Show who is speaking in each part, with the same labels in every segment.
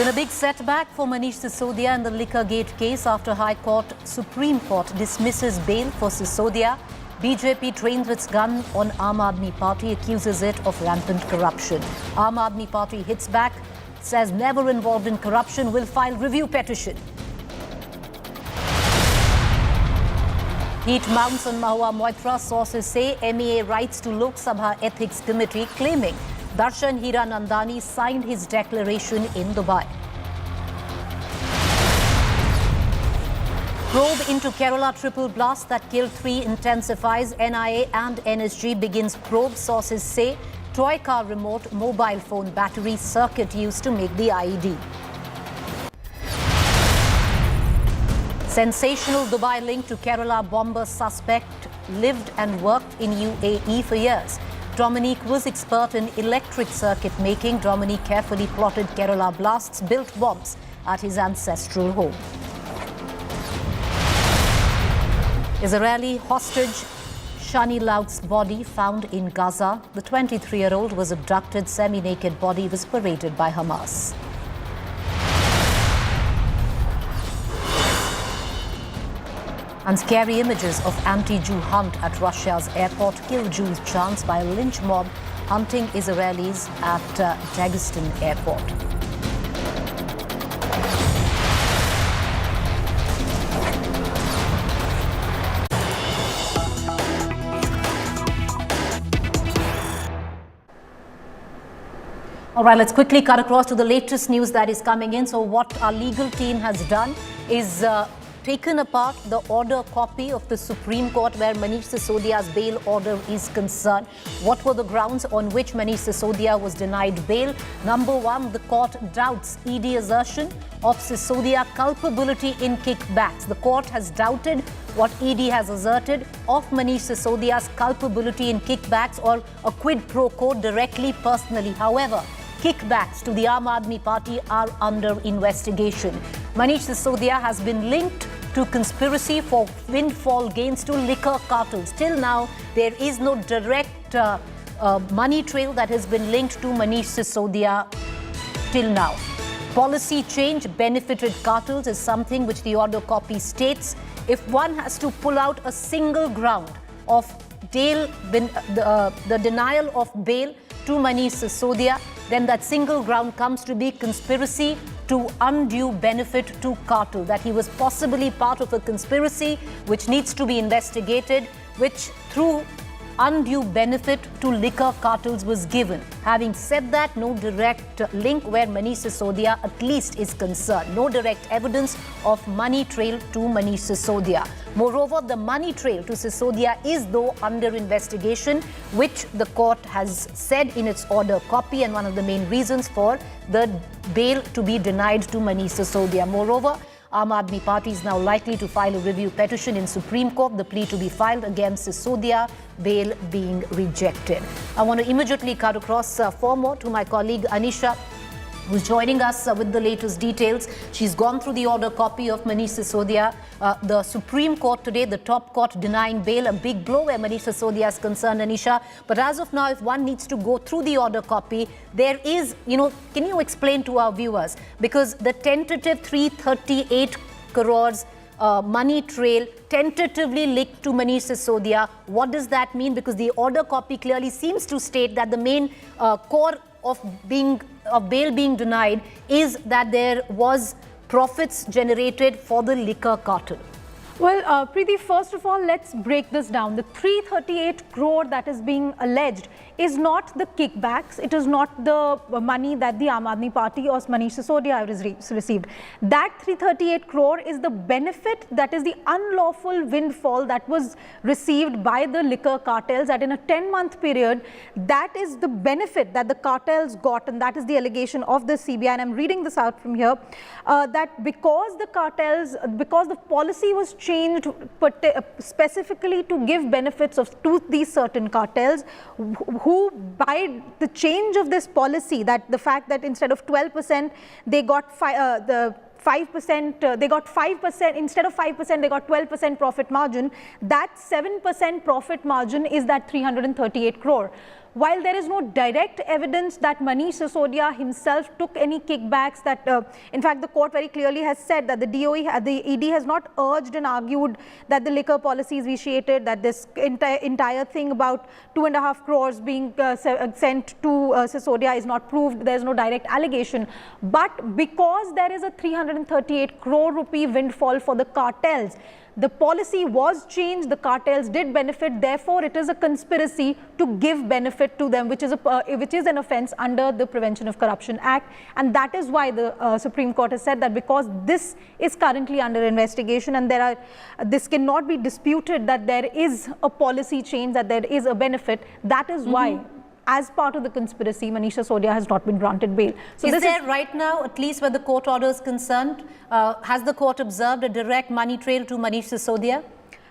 Speaker 1: Been a big setback for Manish Sisodia in the liquor gate case after High Court, Supreme Court dismisses bail for Sisodia. BJP trains its gun on Aam Aadmi Party, accuses it of rampant corruption. Aam Aadmi Party hits back, says never involved in corruption, will file review petition. Heat mounts on Mahua Moitra. Sources say MEA writes to Lok Sabha Ethics Committee claiming Darshan Hiranandani signed his declaration in Dubai. Probe into Kerala triple blast that killed 3 intensifies. NIA and NSG begins probe. Sources say toy car remote, mobile phone battery circuit used to make the IED. Sensational Dubai link to Kerala bomber suspect lived and worked in UAE for years. Dominique was expert in electric circuit making. Dominique carefully plotted Kerala blasts, built bombs at his ancestral home. Israeli hostage Shani Laut's body found in Gaza. The 23-year-old was abducted. Semi-naked body was paraded by Hamas. And scary images of anti-Jew hunt at Russia's airport. Kill Jews chants by a lynch mob hunting Israelis at Dagestan airport. All right, let's quickly cut across to the latest news that is coming in. So what our legal team has done is taken apart the order copy of the Supreme Court where Manish Sisodia's bail order is concerned. What were the grounds on which Manish Sisodia was denied bail? Number one, the court doubts ED assertion of Sisodia culpability in kickbacks. The court has doubted what ED has asserted of Manish Sisodia's culpability in kickbacks or a quid pro quo directly personally. However, kickbacks to the Aam Aadmi Party are under investigation. Manish Sisodia has been linked to conspiracy for windfall gains to liquor cartels. Till now, there is no direct money trail that has been linked to Manish Sisodia till now. Policy change benefited cartels is something which the order copy states. If one has to pull out a single ground of the denial of bail to Manish Sisodia, then that single ground comes to be conspiracy to undue benefit to cartel, that he was possibly part of a conspiracy which needs to be investigated, which through undue benefit to liquor cartels was given. Having said that, no direct link where Manish Sisodia at least is concerned. No direct evidence of money trail to Manish Sisodia. Moreover, the money trail to Sisodia is though under investigation, which the court has said in its order copy, and one of the main reasons for the bail to be denied to Manish Sisodia. Moreover, Aam Aadmi Party is now likely to file a review petition in Supreme Court, the plea to be filed against Sisodia, bail being rejected. I want to immediately cut across for more to my colleague Anisha, who's joining us with the latest details. She's gone through the order copy of Manish Sisodia. The Supreme Court today, the top court denying bail, a big blow where Manish Sisodia is concerned, Anisha. But as of now, if one needs to go through the order copy, there is, can you explain to our viewers? Because the tentative 338 crores money trail tentatively linked to Manish Sisodia, what does that mean? Because the order copy clearly seems to state that the main core of bail being denied is that there was profits generated for the liquor cartel.
Speaker 2: Well, Preeti, first of all, let's break this down. The 338 crore that is being alleged is not the kickbacks. It is not the money that the Aam Aadmi Party or Manish Sisodia has received. That 338 crore is the benefit, that is the unlawful windfall that was received by the liquor cartels, that in a 10-month period, that is the benefit that the cartels got, and that is the allegation of the CBI. And I'm reading this out from here, that because the policy was changed specifically to give benefits to these certain cartels, who by the change of this policy, that the fact that instead of 12% they got 5%, they got 5%, instead of 5%, they got 12% profit margin. That 7% profit margin is that 338 crore. while there is no direct evidence that Manish Sisodia himself took any kickbacks, that in fact the court very clearly has said that the ED has not urged and argued that the liquor policy is vitiated, that this entire thing about 2.5 crores being sent to Sisodia is not proved. There is no direct allegation. But because there is a 338 crore rupee windfall for the cartels, the policy was changed, the cartels did benefit, therefore it is a conspiracy to give benefit to them, which is an offence under the Prevention of Corruption Act. And that is why the Supreme Court has said that because this is currently under investigation and this cannot be disputed that there is a policy change, that there is a benefit, that is why, as part of the conspiracy, Manish Sisodia has not been granted bail. So
Speaker 1: is there right now, at least where the court order is concerned, has the court observed a direct money trail to Manish Sisodia?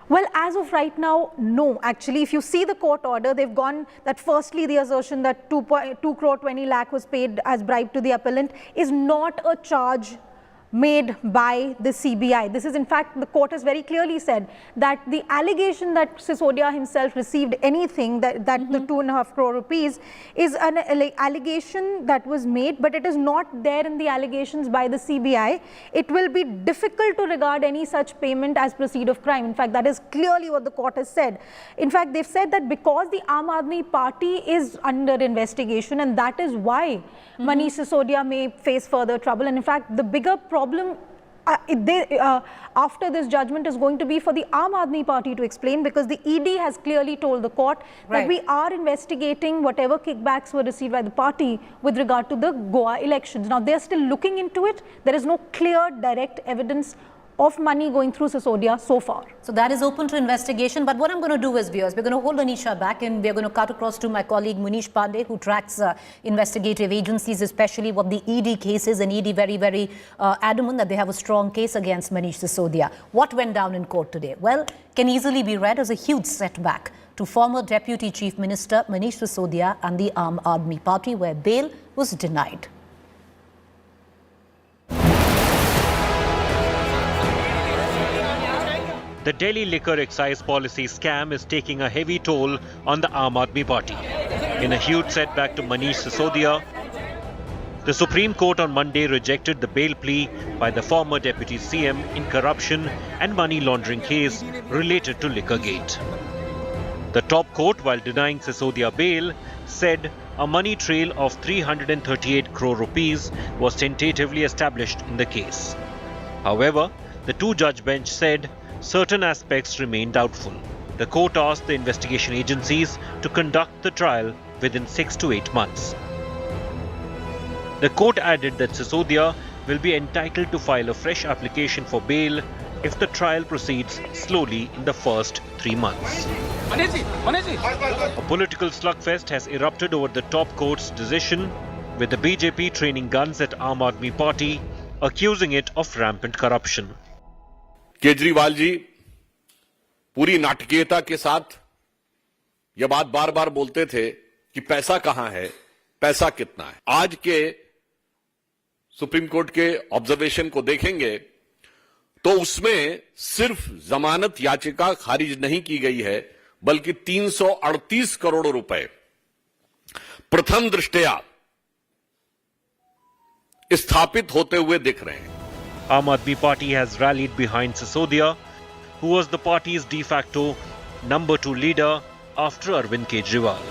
Speaker 2: Well, as of right now, no. Actually, if you see the court order, they've gone that firstly the assertion that 2 crore 20 lakh was paid as bribe to the appellant is not a charge made by the CBI. This is, in fact, the court has very clearly said that the allegation that Sisodia himself received anything, that the 2.5 crore rupees is an allegation that was made, but it is not there in the allegations by the CBI. It will be difficult to regard any such payment as proceed of crime. In fact, that is clearly what the court has said. In fact, they've said that because the Aam Aadmi Party is under investigation, and that is why Manish Sisodia may face further trouble. And in fact, the bigger problem after this judgment is going to be for the Aam Aadmi Party to explain, because the ED has clearly told the court that we are investigating whatever kickbacks were received by the party with regard to the Goa elections. Now, they are still looking into it. There is no clear, direct evidence of money going through Sisodia so far.
Speaker 1: So that is open to investigation. But what I'm going to do is, viewers, we're going to hold Anisha back and we're going to cut across to my colleague Munish Pandey, who tracks investigative agencies, especially what the ED case is. And ED very adamant that they have a strong case against Manish Sisodia. What went down in court today? Well, can easily be read as a huge setback to former Deputy Chief Minister Manish Sisodia and the Aam Aadmi Party, where bail was denied.
Speaker 3: The Delhi liquor excise policy scam is taking a heavy toll on the Aam Aadmi Party. In a huge setback to Manish Sisodia, the Supreme Court on Monday rejected the bail plea by the former Deputy CM in corruption and money laundering case related to Liquorgate. The top court, while denying Sisodia bail, said a money trail of 338 crore rupees was tentatively established in the case. However, the two-judge bench said certain aspects remain doubtful. The court asked the investigation agencies to conduct the trial within 6 to 8 months. The court added that Sisodia will be entitled to file a fresh application for bail if the trial proceeds slowly in the first 3 months. A political slugfest has erupted over the top court's decision, with the BJP training guns at Aam Aadmi Party, accusing it of rampant corruption.
Speaker 4: Kejriwal ji पूरी नाटकीयता के साथ यह बात बार बार बोलते थे कि पैसा कहां है, पैसा कितना है। आज के सुप्रीम कोर्ट के ऑब्जर्वेशन को देखेंगे तो उसमें सिर्फ जमानत याचिका खारिज नहीं की गई है, बल्कि 338 करोड़ रुपए प्रथम दृष्टया स्थापित होते हुए दिख रहे हैं।
Speaker 3: Aam Aadmi Party has rallied behind Sisodia, who was the party's de facto number 2 leader after Arvind Kejriwal.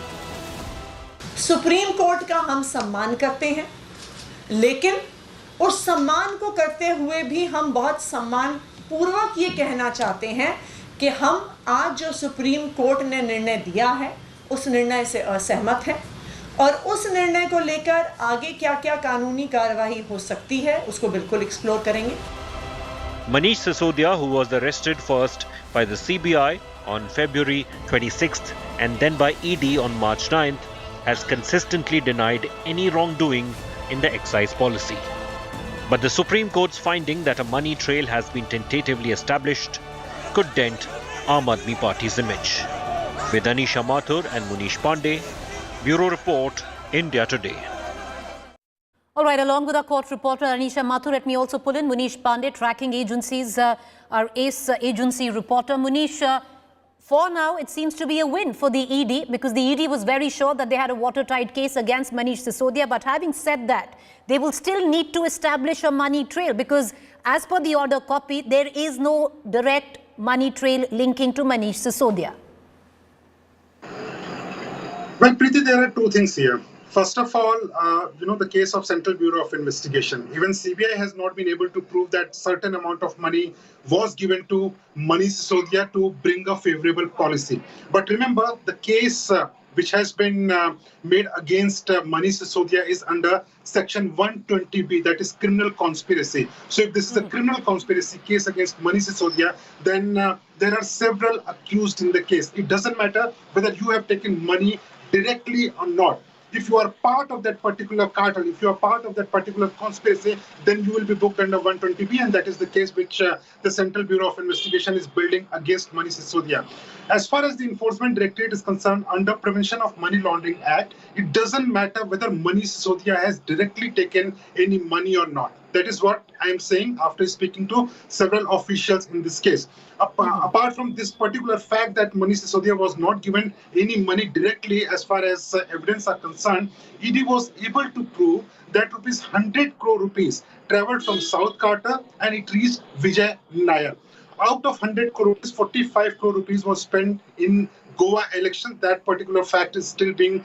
Speaker 5: Supreme court का हम सम्मान करते हैं, लेकिन उस सम्मान को करते हुए भी हम बहुत सम्मान पूर्वक ये कहना चाहते हैं कि हम आज जो सुप्रीम कोर्ट ने निर्णय दिया है उस निर्णय से असहमत हैं और उस निर्णय को लेकर आगे क्या-क्या कानूनी कार्रवाई हो सकती है उसको बिल्कुल एक्सप्लोर करेंगे।
Speaker 3: Manish Sisodia, who was arrested first by the CBI on February 26th and then by ED on March 9th, has consistently denied any wrongdoing in the excise policy. But the Supreme Court's finding that a money trail has been tentatively established could dent Aam Aadmi Party's image. With Anisha Mathur and Munish Pandey, Bureau Report, India Today.
Speaker 1: All right, along with our court reporter Anisha Mathur, let me also pull in Munish Pandey, tracking agencies, our ACE agency reporter. Munish, For now, it seems to be a win for the ED because the ED was very sure that they had a watertight case against Manish Sisodia. But having said that, they will still need to establish a money trail because as per the order copy, there is no direct money trail linking to Manish Sisodia.
Speaker 6: Well, Preeti, there are two things here. First of all, the case of Central Bureau of Investigation. Even CBI has not been able to prove that certain amount of money was given to Manish Sisodia to bring a favorable policy. But remember, the case which has been made against Manish Sisodia is under Section 120B, that is criminal conspiracy. So if this is a criminal conspiracy case against Manish Sisodia, then there are several accused in the case. It doesn't matter whether you have taken money directly or not. If you are part of that particular cartel, if you are part of that particular conspiracy, then you will be booked under 120B, and that is the case which the Central Bureau of Investigation is building against Manish Sisodia. As far as the Enforcement Directorate is concerned, under Prevention of Money Laundering Act, it doesn't matter whether Manish Sisodia has directly taken any money or not. That is what I am saying after speaking to several officials in this case. Apart from this particular fact that Manish Sisodia was not given any money directly as far as evidence are concerned, ED was able to prove that rupees 100 crore rupees traveled from South Carter and it reached Vijay Nair. Out of 100 crore rupees, 45 crore rupees was spent in Goa election. That particular fact is still being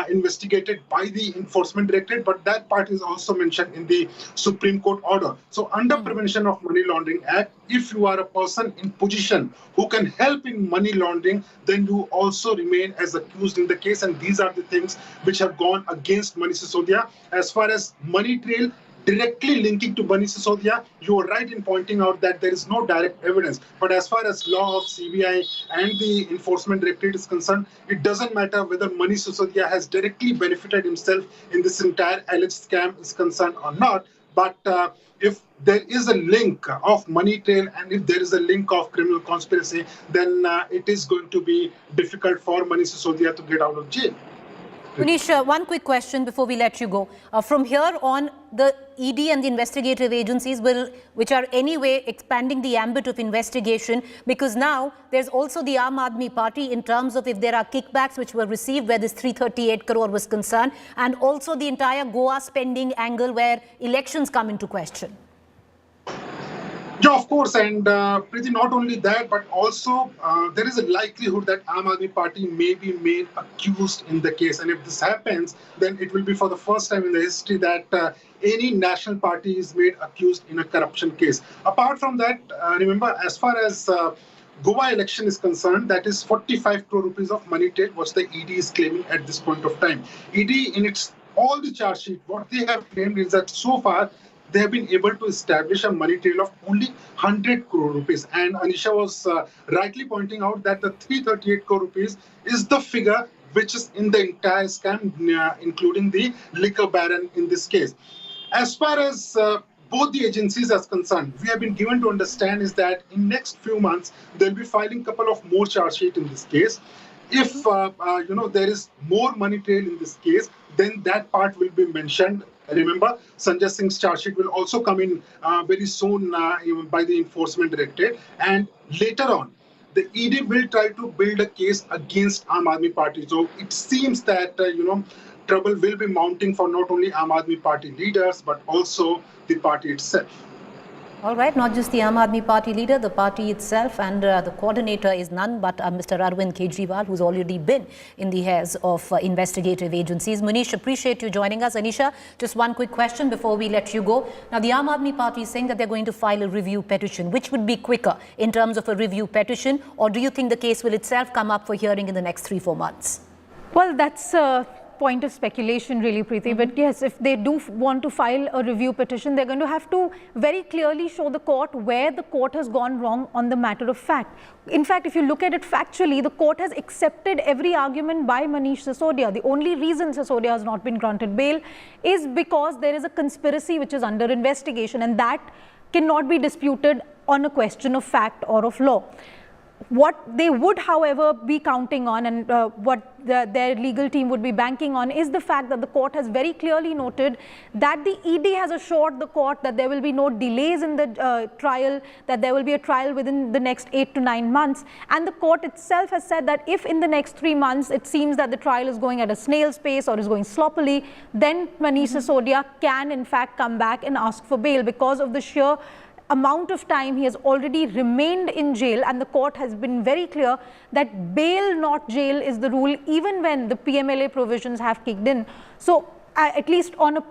Speaker 6: investigated by the Enforcement Directorate, but that part is also mentioned in the Supreme Court order. So under Prevention of Money Laundering Act, if you are a person in position who can help in money laundering, then you also remain as accused in the case. And these are the things which have gone against Manish Sisodia. As far as money trail, directly linking to Manish Sisodia, you are right in pointing out that there is no direct evidence. But as far as law of CBI and the Enforcement Directorate is concerned, it doesn't matter whether Manish Sisodia has directly benefited himself in this entire alleged scam is concerned or not. But if there is a link of money trail and if there is a link of criminal conspiracy, then it is going to be difficult for Manish Sisodia to get out of jail.
Speaker 1: Manish, one quick question before we let you go. From here on, the ED and the investigative agencies which are anyway expanding the ambit of investigation, because now there's also the Aam Aadmi Party in terms of if there are kickbacks which were received where this 338 crore was concerned, and also the entire Goa spending angle where elections come into question.
Speaker 6: Yeah, of course, and Preeti, not only that, but also there is a likelihood that Aam Aadmi Party may be made accused in the case. And if this happens, then it will be for the first time in the history that any national party is made accused in a corruption case. Apart from that, remember, as far as Goa election is concerned, that is 45 crore rupees of money trade, what the ED is claiming at this point of time. ED, in all the charge sheet, what they have claimed is that so far, they have been able to establish a money trail of only 100 crore rupees. And Anisha was rightly pointing out that the 338 crore rupees is the figure which is in the entire scam, including the liquor baron in this case. As far as both the agencies are concerned, we have been given to understand is that in next few months, they'll be filing a couple of more charge sheets in this case. If, there is more money trail in this case, then that part will be mentioned. Remember, Sanjay Singh's charge sheet will also come in very soon by the Enforcement Directorate. And later on, the ED will try to build a case against Aam Aadmi Party. So it seems that, trouble will be mounting for not only Aam Aadmi Party leaders, but also the party itself.
Speaker 1: All right, not just the Aam Aadmi Party leader, the party itself, and the coordinator is none but Mr. Arvind Kejriwal, who's already been in the hairs of investigative agencies. Manish, appreciate you joining us. Anisha, just one quick question before we let you go. Now, the Aam Aadmi Party is saying that they're going to file a review petition. Which would be quicker in terms of a review petition, or do you think the case will itself come up for hearing in the next 3-4 months?
Speaker 2: Well, that's point of speculation really, Preeti, but yes, if they do want to file a review petition, they're going to have to very clearly show the court where the court has gone wrong on the matter of fact. In fact, if you look at it factually, the court has accepted every argument by Manish Sisodia. The only reason Sisodia has not been granted bail is because there is a conspiracy which is under investigation, and that cannot be disputed on a question of fact or of law. What they would, however, be counting on, and what their legal team would be banking on, is the fact that the court has very clearly noted that the ED has assured the court that there will be no delays in the trial, that there will be a trial within the next 8 to 9 months. And the court itself has said that if in the next 3 months it seems that the trial is going at a snail's pace or is going sloppily, then Manish Sisodia can in fact come back and ask for bail, because of the sheer amount of time he has already remained in jail. And the court has been very clear that bail, not jail, is the rule, even when the PMLA provisions have kicked in. So at least on a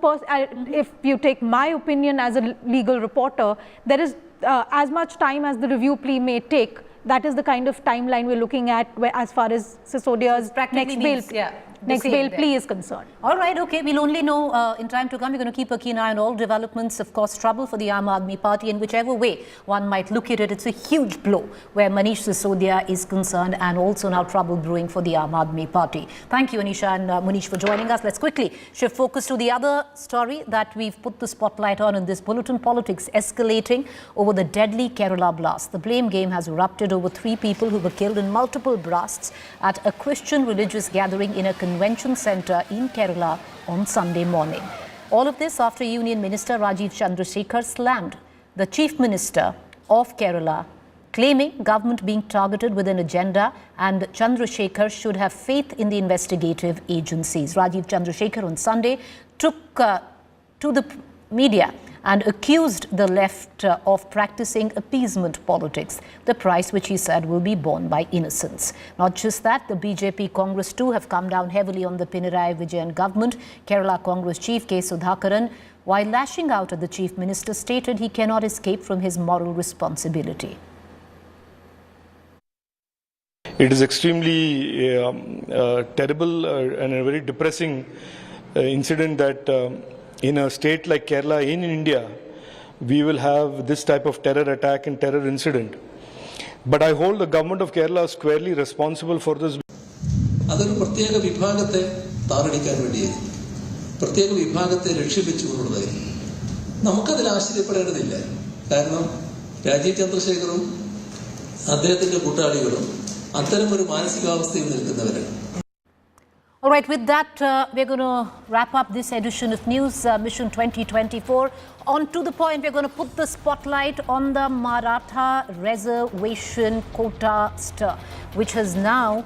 Speaker 2: if you take my opinion as a legal reporter, there is as much time as the review plea may take. That is the kind of timeline we're looking at as far as Sisodia's next bail plea is concerned.
Speaker 1: All right, okay. We'll only know in time to come. We're going to keep a keen eye on all developments. Of course, trouble for the Aam Aadmi Party, in whichever way one might look at it. It's a huge blow where Manish Sisodia is concerned, and also now trouble brewing for the Aam Aadmi Party. Thank you, Anisha and Munish, for joining us. Let's quickly shift focus to the other story that we've put the spotlight on in this bulletin: politics escalating over the deadly Kerala blast. The blame game has erupted over 3 people who were killed in multiple blasts at a Christian religious gathering in a convention centre in Kerala on Sunday morning. All of this after Union Minister Rajiv Chandrasekhar slammed the Chief Minister of Kerala, claiming government being targeted with an agenda, and Chandrasekhar should have faith in the investigative agencies. Rajiv Chandrasekhar on Sunday took to the media and accused the left of practicing appeasement politics, the price which he said will be borne by innocents. Not just that, the BJP Congress too have come down heavily on the Pinarayi Vijayan government. Kerala Congress Chief K. Sudhakaran, while lashing out at the Chief Minister, stated he cannot escape from his moral responsibility.
Speaker 7: It is extremely terrible and a very depressing incident that in a state like Kerala in India, we will have this type of terror attack and terror incident. But I hold the government of Kerala squarely responsible for this.
Speaker 8: അതൊരു പ്രത്യേക വിഭാഗത്തെ താറടിക്കാൻ വേണ്ടിയായിരുന്നു, പ്രത്യേക വിഭാഗത്തെ ലക്ഷ്യം വെച്ചുകൊണ്ടുള്ളതായിരുന്നു. നമുക്കതിൽ ആശ്ചര്യപ്പെടേണ്ടതില്ല. കാരണം രാജീവ് ചന്ദ്രശേഖറും അദ്ദേഹത്തിന്റെ കൂട്ടാളികളും അത്തരമൊരു മാനസികാവസ്ഥയിൽ നിൽക്കുന്നവരാണ്.
Speaker 1: All right, with that, we're going to wrap up this edition of News Mission 2024. On to the point, we're going to put the spotlight on the Maratha Reservation Quota stir, which has now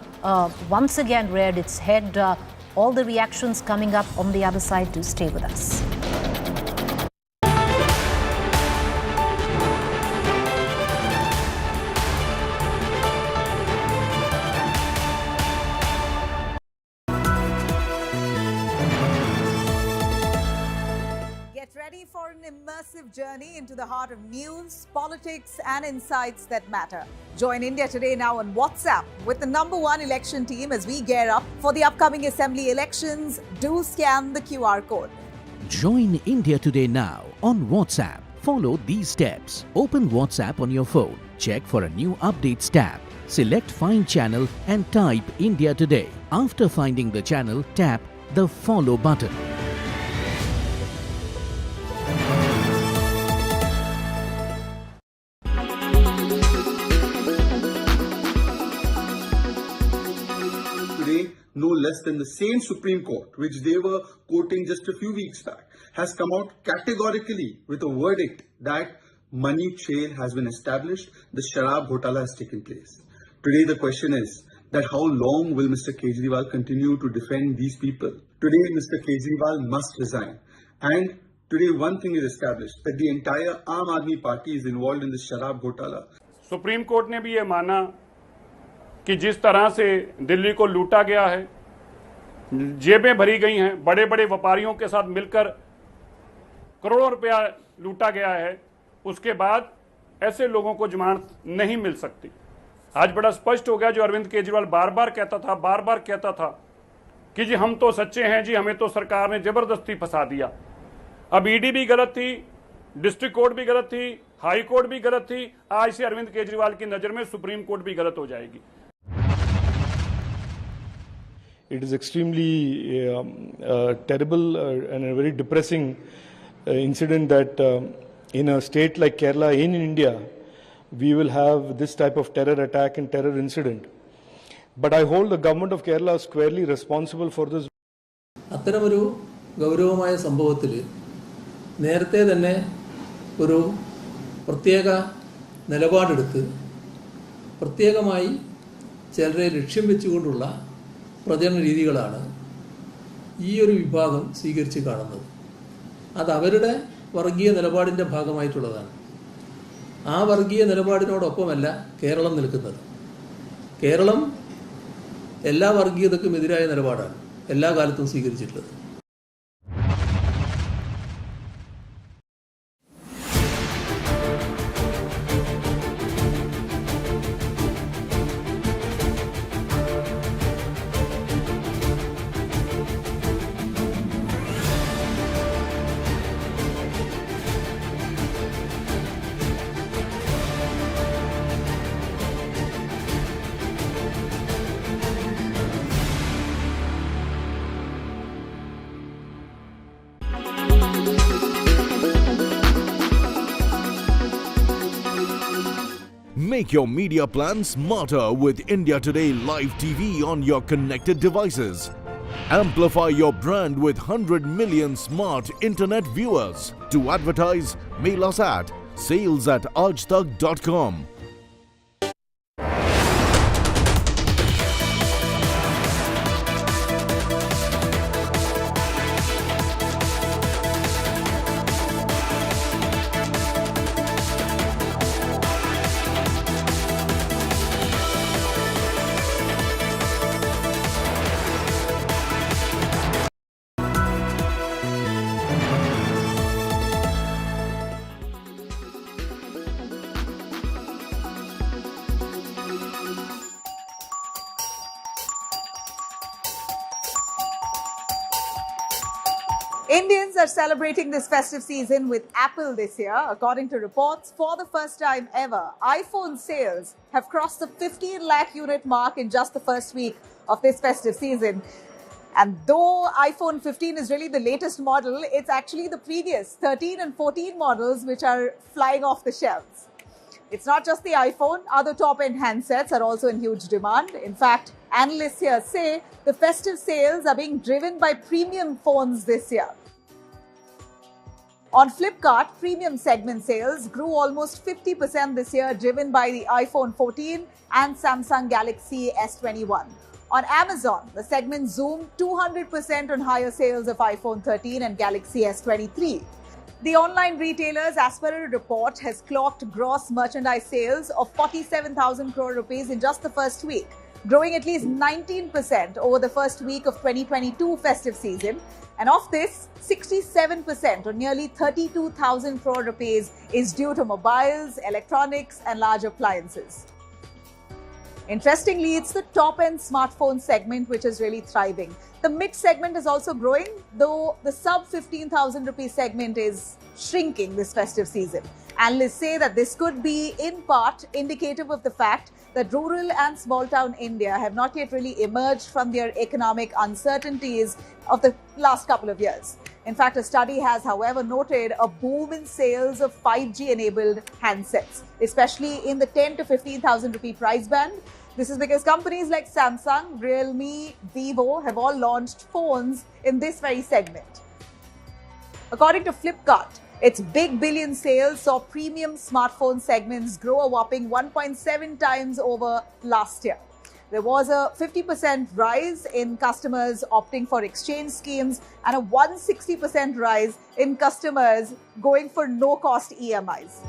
Speaker 1: once again reared its head. All the reactions coming up on the other side. Do stay with us.
Speaker 9: Ready for an immersive journey into the heart of news, politics and insights that matter. Join India Today now on WhatsApp with the #1 election team as we gear up for the upcoming assembly elections. Do scan the QR code.
Speaker 10: Join India Today now on WhatsApp. Follow these steps. Open WhatsApp on your phone. Check for a new updates tab. Select Find Channel and type India Today. After finding the channel, tap the Follow button.
Speaker 11: No less than the same Supreme Court, which they were quoting just a few weeks back, has come out categorically with a verdict that money trail has been established, the Sharad Pawar has taken place. Today the question is that how long will Mr. Kejriwal continue to defend these people? Today Mr. Kejriwal must resign. And today one thing is established, that the entire Aam Aadmi Party is involved in the Sharad Pawar.
Speaker 12: Supreme court ने भी ये माना कि जिस तरह से दिल्ली को लूटा गया है, जेबें भरी गई हैं, बड़े बड़े व्यापारियों के साथ मिलकर करोड़ों रुपया लूटा गया है, उसके बाद ऐसे लोगों को जमानत नहीं मिल सकती। आज बड़ा स्पष्ट हो गया, जो अरविंद केजरीवाल बार बार कहता था कि जी हम तो सच्चे हैं, जी हमें तो सरकार ने जबरदस्ती फंसा दिया। अब ईडी भी गलत थी, डिस्ट्रिक्ट कोर्ट भी गलत थी, हाई कोर्ट भी गलत थी, आज से अरविंद केजरीवाल की नज़र में सुप्रीम कोर्ट भी गलत हो जाएगी।
Speaker 7: It is extremely terrible and a very depressing incident that in a state like Kerala in India, we will have this type of terror attack and terror incident. But I hold the government of Kerala squarely responsible for this.
Speaker 8: അത്തരമൊരു ഗൗരവമായ സംഭവത്തിൽ നേരത്തെ തന്നെ ഒരു പ്രത്യേക നിലപാടെടുത്ത് പ്രത്യേകമായി ചിലരെ ലക്ഷ്യം വെച്ചുകൊണ്ടുള്ള പ്രചരണ രീതികളാണ് ഈ ഒരു വിഭാഗം സ്വീകരിച്ച് കാണുന്നത്. അത് അവരുടെ വർഗീയ നിലപാടിൻ്റെ ഭാഗമായിട്ടുള്ളതാണ്. ആ വർഗീയ നിലപാടിനോടൊപ്പമല്ല കേരളം നിൽക്കുന്നത്. കേരളം എല്ലാ വർഗീയതക്കും എതിരായ നിലപാടാണ് എല്ലാ കാലത്തും സ്വീകരിച്ചിട്ടുള്ളത്.
Speaker 13: Make your media plan smarter with India Today Live TV on your connected devices. Amplify your brand with 100 million smart internet viewers. To advertise, mail us at sales@aajtak.com.
Speaker 9: Indians are celebrating this festive season with Apple this year. According to reports, for the first time ever, iPhone sales have crossed the 15 lakh unit mark in just the first week of this festive season. And though iPhone 15 is really the latest model, it's actually the previous 13 and 14 models which are flying off the shelves. It's not just the iPhone, other top-end handsets are also in huge demand. In fact, analysts here say the festive sales are being driven by premium phones this year. On Flipkart, premium segment sales grew almost 50% this year, driven by the iPhone 14 and Samsung Galaxy S21. On Amazon, the segment zoomed 200% on higher sales of iPhone 13 and Galaxy S23. The online retailers, as per a report, has clocked gross merchandise sales of 47,000 crore rupees in just the first week, growing at least 19% over the first week of 2022 festive season. And of this, 67% or nearly 32,000 crore rupees is due to mobiles, electronics and large appliances. Interestingly, it's the top-end smartphone segment which is really thriving. The mid segment is also growing, though the sub 15,000 rupee segment is shrinking this festive season. Analysts say that this could be in part indicative of the fact that rural and small-town India have not yet really emerged from their economic uncertainties of the last couple of years. In fact, a study has, however, noted a boom in sales of 5G-enabled handsets, especially in the 10 to 15,000 rupee price band. This is because companies like Samsung, Realme, Vivo have all launched phones in this very segment. According to Flipkart, its big billion sales saw premium smartphone segments grow a whopping 1.7 times over last year. There was a 50% rise in customers opting for exchange schemes and a 160% rise in customers going for no-cost EMIs.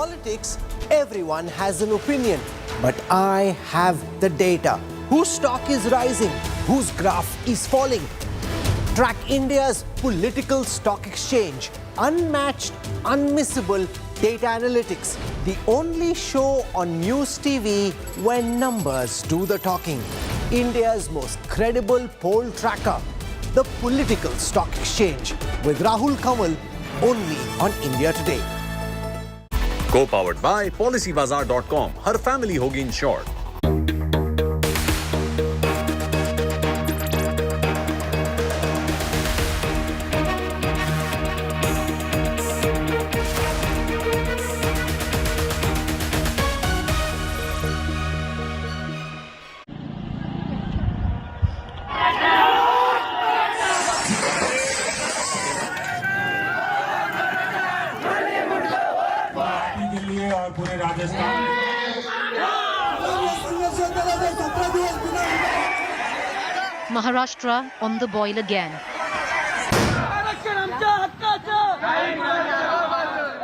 Speaker 14: politics, everyone has an opinion. But I have the data. Whose stock is rising? Whose graph is falling? Track India's political stock exchange. Unmatched, unmissable data analytics. The only show on News TV where numbers do the talking. India's most credible poll tracker. The Political Stock Exchange with Rahul Kamal only on India Today.
Speaker 15: Co-powered by PolicyBazaar.com. Her family होगी insured.
Speaker 1: Maharashtra on the boil again.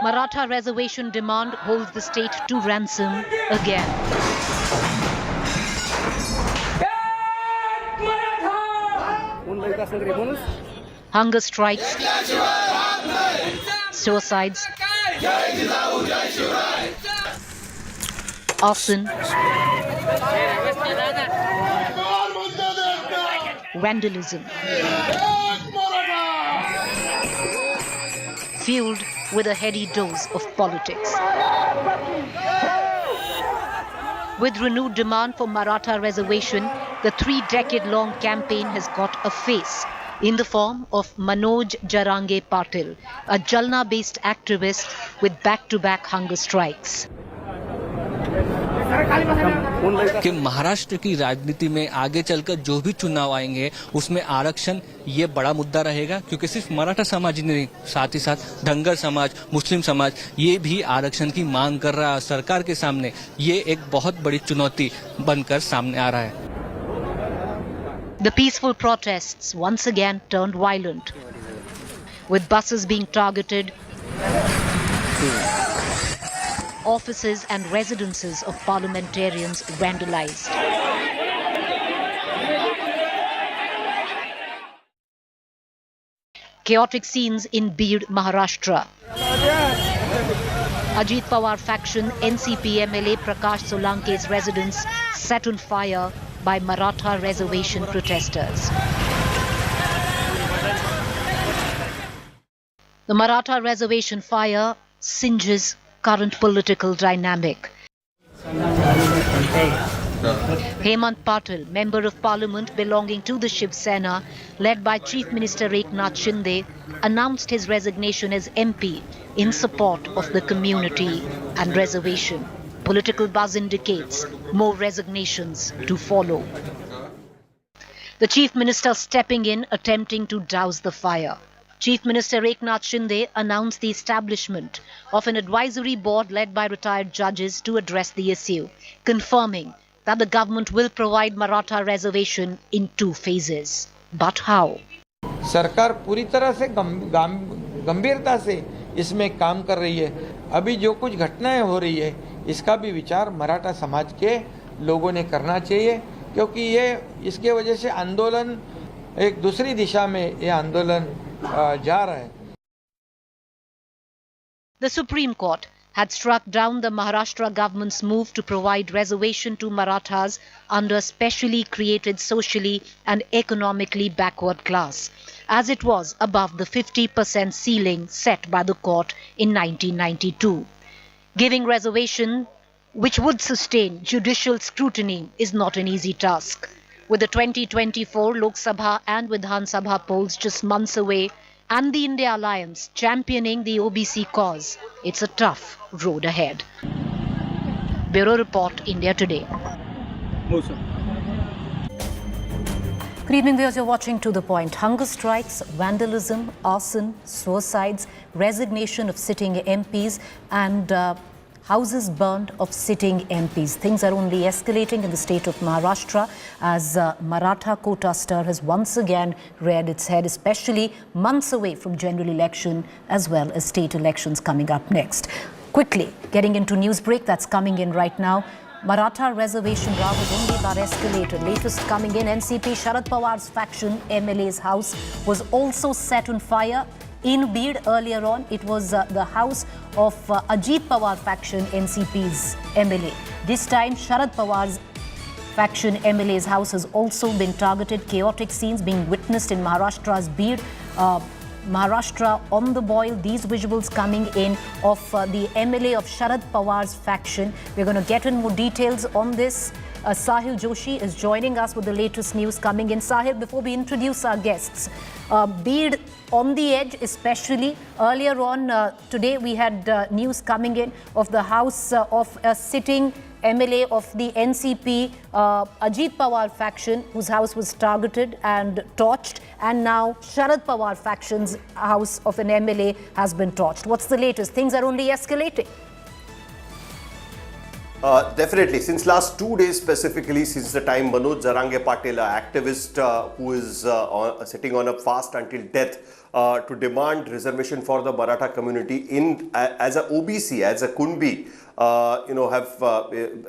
Speaker 1: Maratha reservation demand holds the state to ransom again. Hunger strikes, suicides, arson, vandalism, fueled with a heady dose of politics. With renewed demand for Maratha reservation, the 3-decade-long campaign has got a face in the form of Manoj Jarange Patil, a Jalna-based activist with back-to-back hunger strikes.
Speaker 16: कि महाराष्ट्र की राजनीति में आगे चलकर जो भी चुनाव आएंगे उसमें आरक्षण ये बड़ा मुद्दा रहेगा, क्योंकि सिर्फ मराठा समाज ही नहीं, साथ ही साथ धनगर समाज, मुस्लिम समाज ये भी आरक्षण की मांग कर रहा है. सरकार के सामने ये एक बहुत बड़ी चुनौती बनकर सामने आ रहा है.
Speaker 1: The peaceful protests once again turned violent, with buses being targeted, offices and residences of parliamentarians vandalized. Chaotic scenes in Beed, Maharashtra. Ajit Pawar faction NCP MLA Prakash Solanke's residence set on fire by Maratha reservation protesters. The Maratha reservation fire singes current political dynamic. Hemant Patil, Member of Parliament belonging to the Shiv Sena, led by Chief Minister Eknath Shinde, announced his resignation as MP in support of the community and reservation. Political buzz indicates more resignations to follow. The Chief Minister stepping in, attempting to douse the fire. Chief Minister Eknath Shinde announced the establishment of an advisory board led by retired judges to address the issue, confirming that the government will provide Maratha reservation in 2 phases. But how?
Speaker 17: सरकार पूरी तरह से गंभीरता से इसमें काम कर रही है. अभी जो कुछ घटनाएं हो रही है इसका भी विचार मराठा समाज के लोगों ने करना चाहिए, क्योंकि ये इसके वजह से आंदोलन एक दूसरी दिशा में ये आंदोलन जा रहा है.
Speaker 1: The Supreme Court had struck down the Maharashtra government's move to provide reservation to Marathas under specially created socially and economically backward class, as it was above the 50% ceiling set by the court in 1992. Giving reservation which would sustain judicial scrutiny is not an easy task. With the 2024 Lok Sabha and Vidhan Sabha polls just months away, and the India Alliance championing the OBC cause, it's a tough road ahead. Bureau Report, India Today. Good evening, viewers. You're watching To The Point. Hunger strikes, vandalism, arson, suicides, resignation of sitting MPs, and houses burned of sitting MPs. Things are only escalating in the state of Maharashtra as Maratha Quota stir has once again reared its head, especially months away from general election as well as state elections coming up next. Quickly, getting into news break that's coming in right now. Maratha Reservation row has only but escalated. Latest coming in, NCP Sharad Pawar's faction MLA's house was also set on fire. In Bid earlier on, it was the house of Ajit Pawar faction NCP's MLA. This time, Sharad Pawar's faction MLA's house has also been targeted. Chaotic scenes being witnessed in Maharashtra's Bid. Maharashtra on the boil. These visuals coming in of the MLA of Sharad Pawar's faction. We're going to get in more details on this. Sahil Joshi is joining us with the latest news coming in. Sahil, before we introduce our guests, Bid on the edge, especially earlier on today, we had news coming in of the house of a sitting MLA of the NCP Ajit Pawar faction, whose house was targeted and torched, and now Sharad Pawar faction's house of an MLA has been torched. What's the latest? Things are only escalating.
Speaker 18: Definitely. Since last 2 days, specifically since the time Manoj Jarange Patil, an activist who is sitting on a fast until death to demand reservation for the Maratha community as a OBC, as a Kunbi,